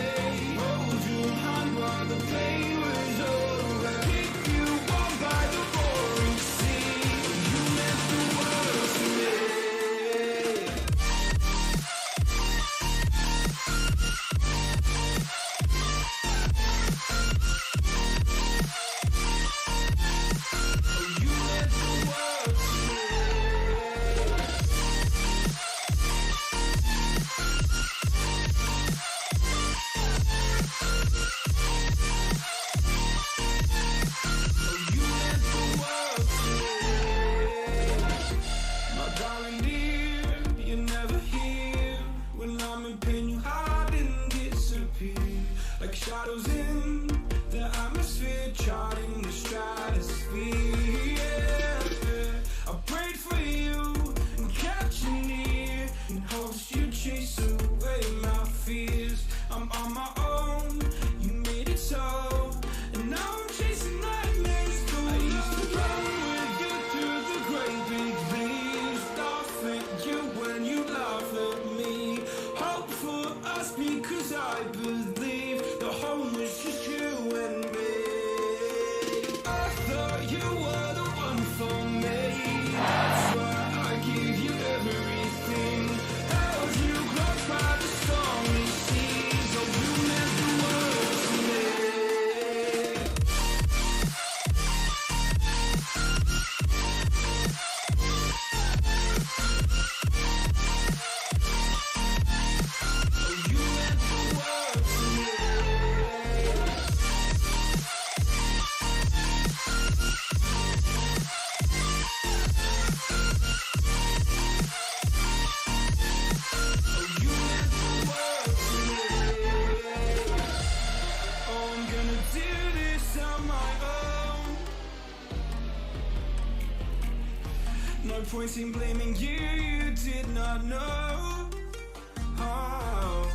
hold your hand while the pain was over, keep you warm by the roaring sea. Oh, you meant the world to me. Shadows in the atmosphere, charting the stratosphere. Yeah. I prayed for you and kept you near in hopes you'd chase away my fears. I'm on my own, you made it so, and now I'm chasing nightmares. I used to run with you through the great big leaves, laugh at you when you laugh at me. Hope for us because I believe the home is just you and me. I thought you were the one for me. That's why I gave you everything, held you close by the stormy seas. Oh, you meant the world to me. Oh, you meant the world to me. No point in blaming you, you did not know. Oh.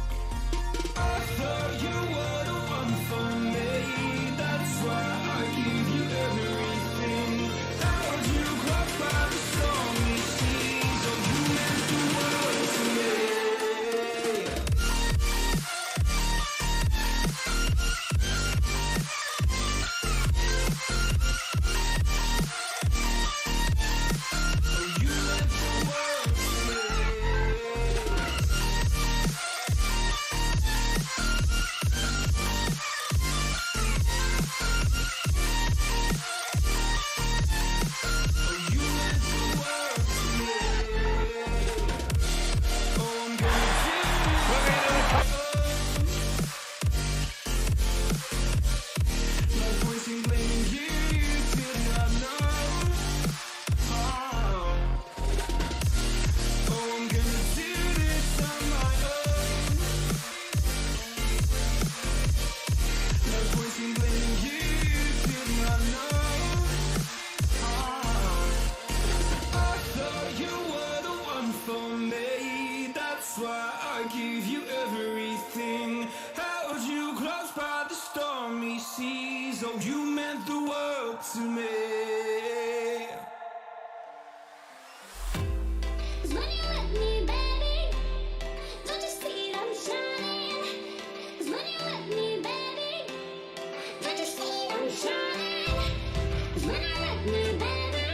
I thought you were the one for me. That's why I gave you everything, held you close by the stormy sea. I gave you everything, held you close by the stormy seas. Oh, you meant the world to me. When you're with me, baby, don't you see I'm shining? 'Cause when you're with me, baby, don't you see I'm shining? 'Cause when you're with me, baby,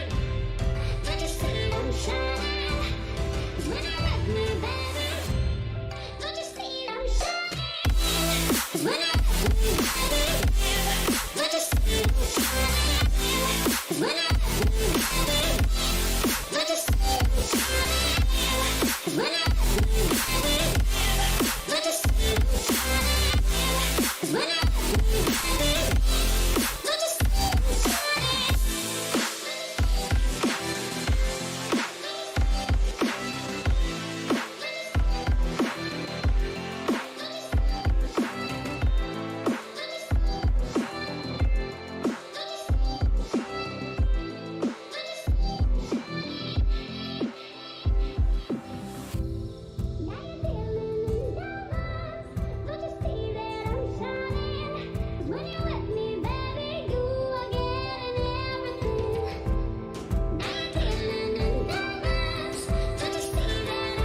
don't you see I'm shining? 'Cause when you're with me, baby, don't you see I'm shining? 'Cause when you're with me, baby, don't you see I'm shining? 'Cause when you're with me, baby, don't you see I'm shining? 'Cause when you're with me, baby, don't you see I'm shining? 'Cause when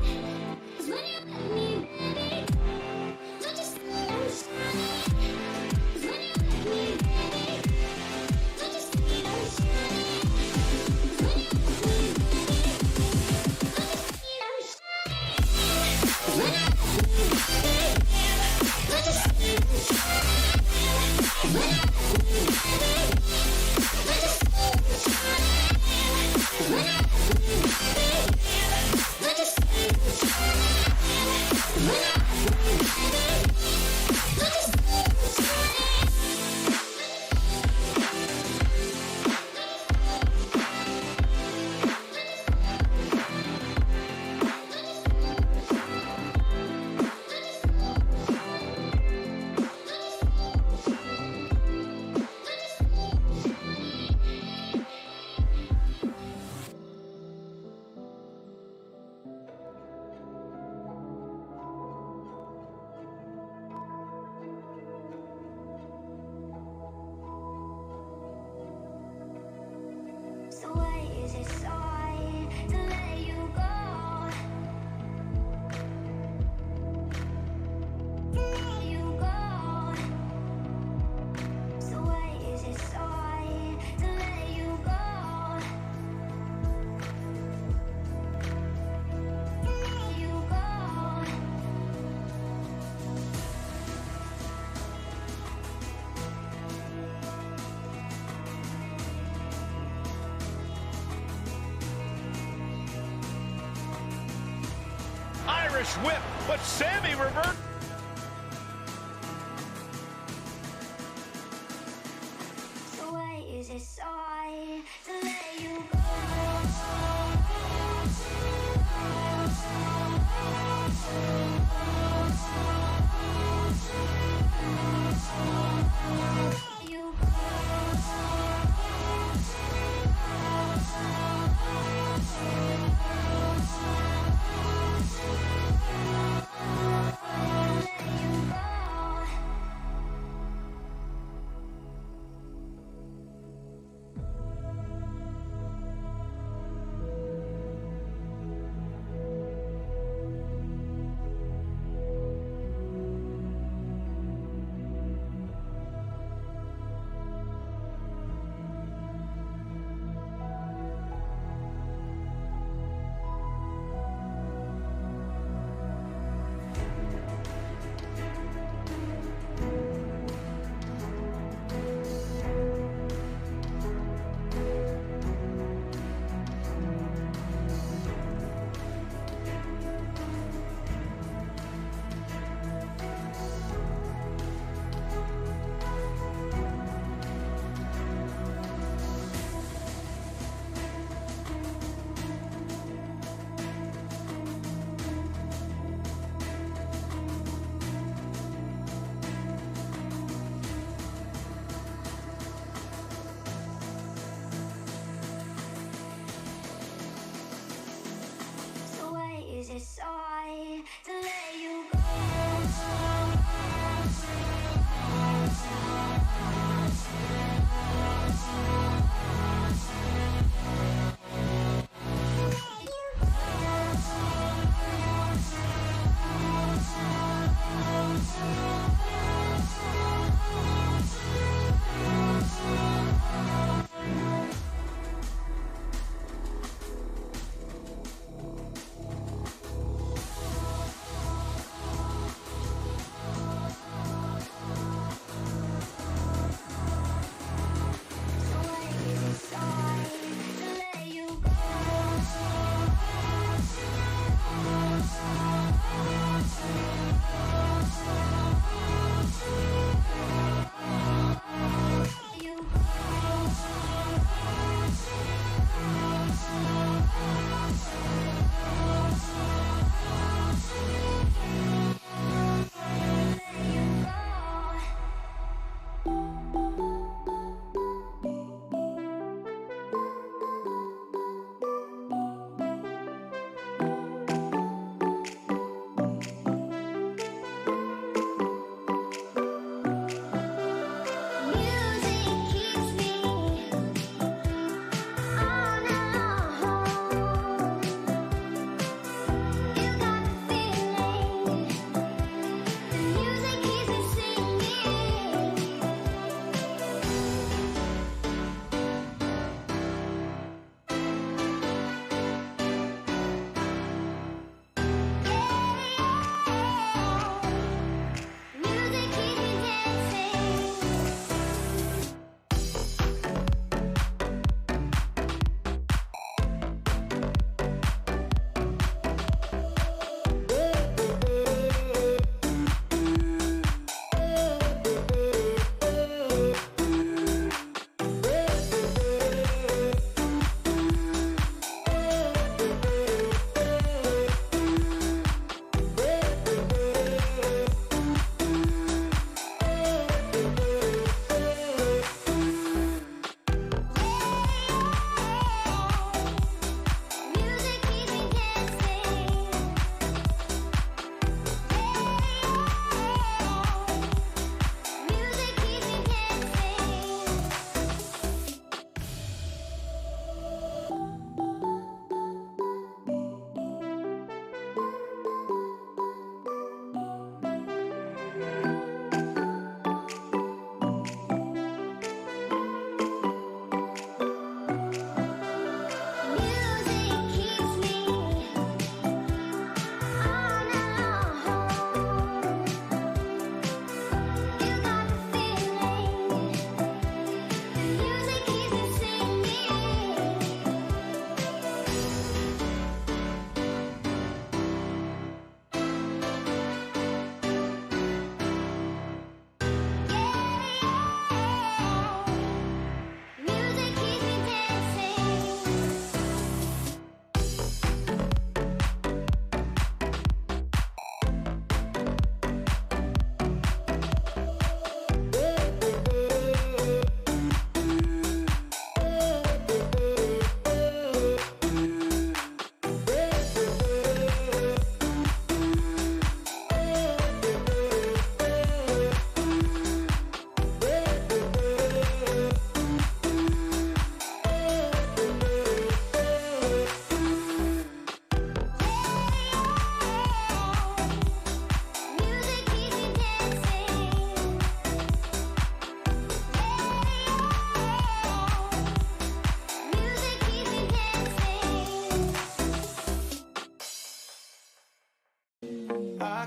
you're with me, baby, don't you see I'm shining? So why is it so hard to let you go? To let you go. So why is it so hard to let you go? To let you go. Irish whip, but Sammy reversed. So why is it so hard to let you go? You go.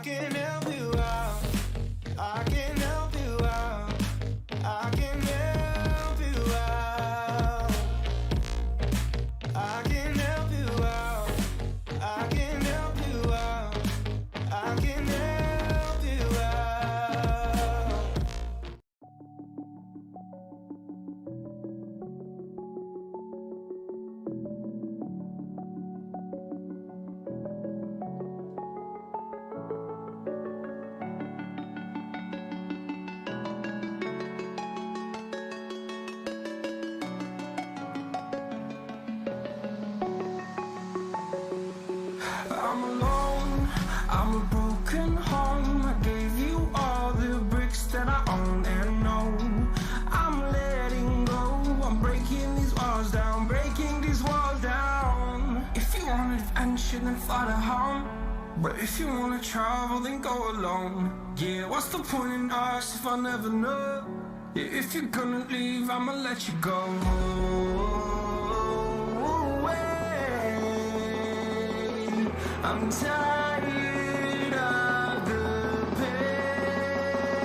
can help you out. I can help you out. I can help you out. I can help you out. I can help you out. I can help you out. I'm alone, I'm a broken home. I gave you all the bricks that I own and know. I'm letting go, I'm breaking these walls down, breaking these walls down. If you want adventure, then fly to home. But if you wanna travel, then go alone. Yeah, what's the point in us if I never know? Yeah, if you're gonna leave, I'ma let you go. I'm tired of the pain.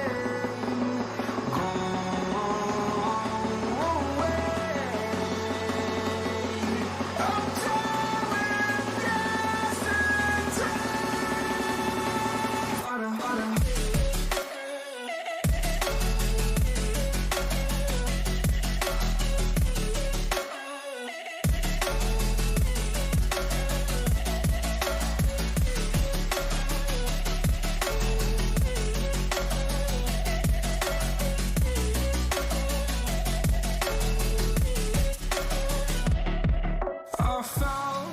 Go away. I'm tired of yesterday. I fell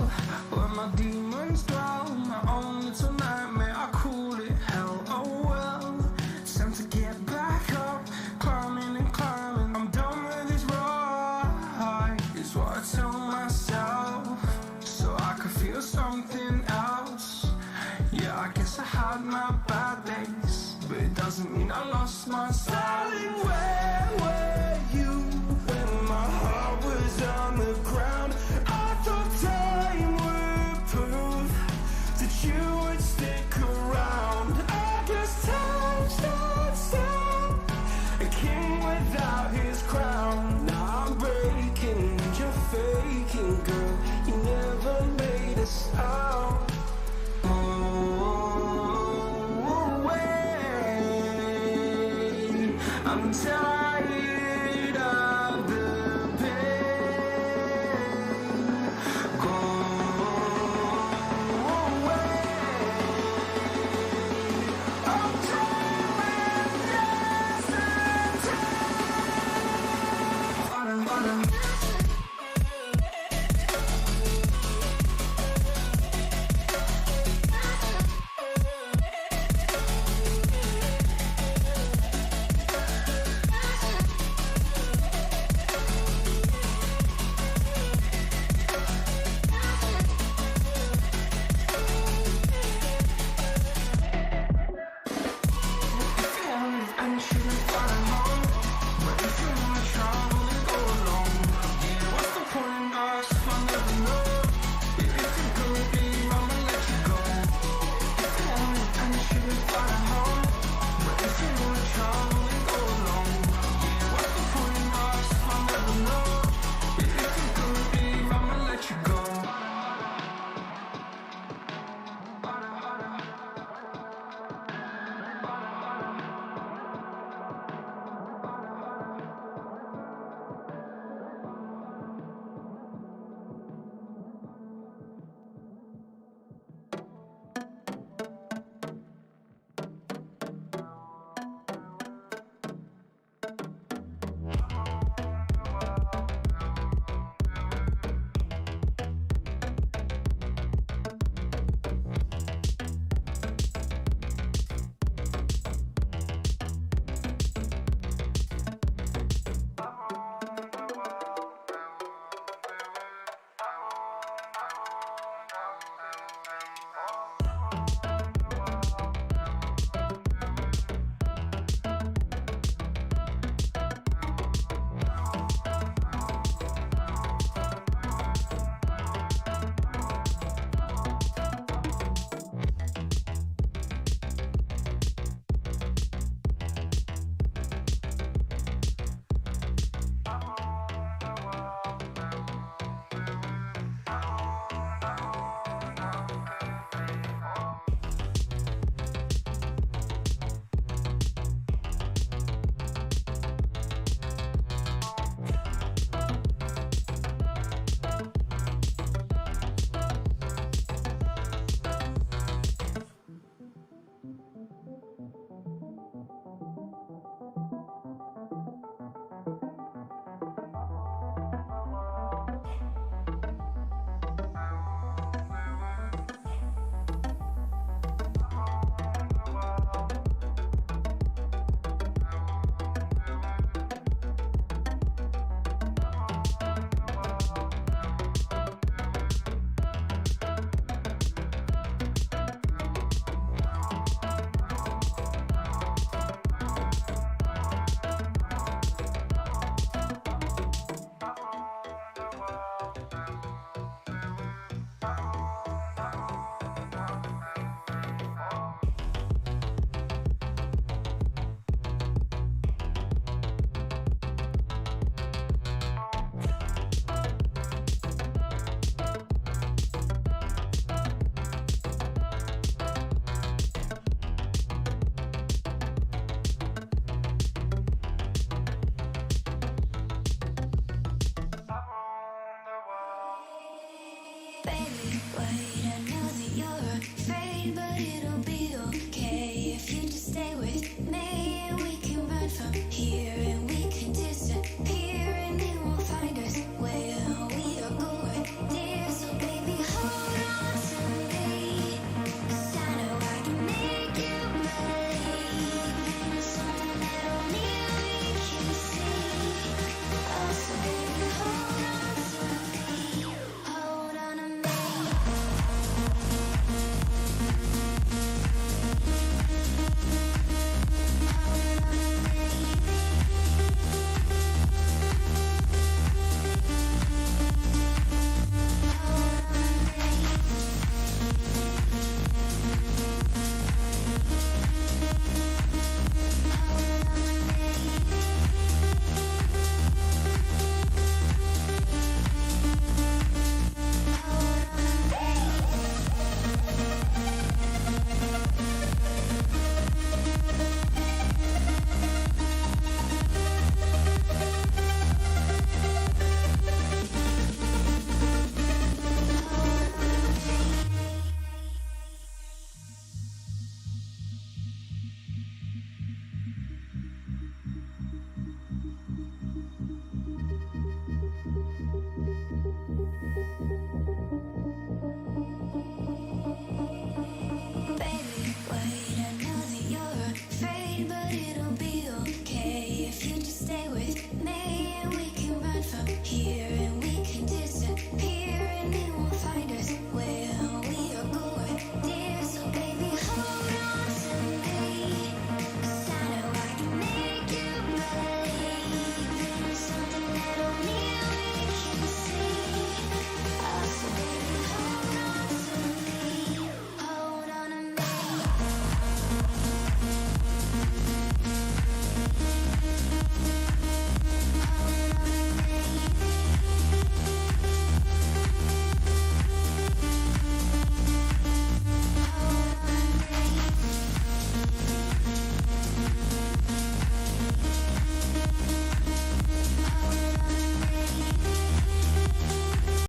where my demons dwell. My own little nightmare, I call it hell. Oh well, it's time to get back up. Climbing and climbing, I'm done with this ride, is what I tell myself, so I could feel something else. Yeah, I guess I had my bad days, but it doesn't mean I lost my style. Darling, where were you when my heart was on the ground? I thought time would prove that you would stick around. I guess time stands still, a king without his crown. Now I'm breaking, you're faking, girl. You never made a sound. Wait, I know that you're afraid, but it'll be okay if you just stay with me. We can run from here.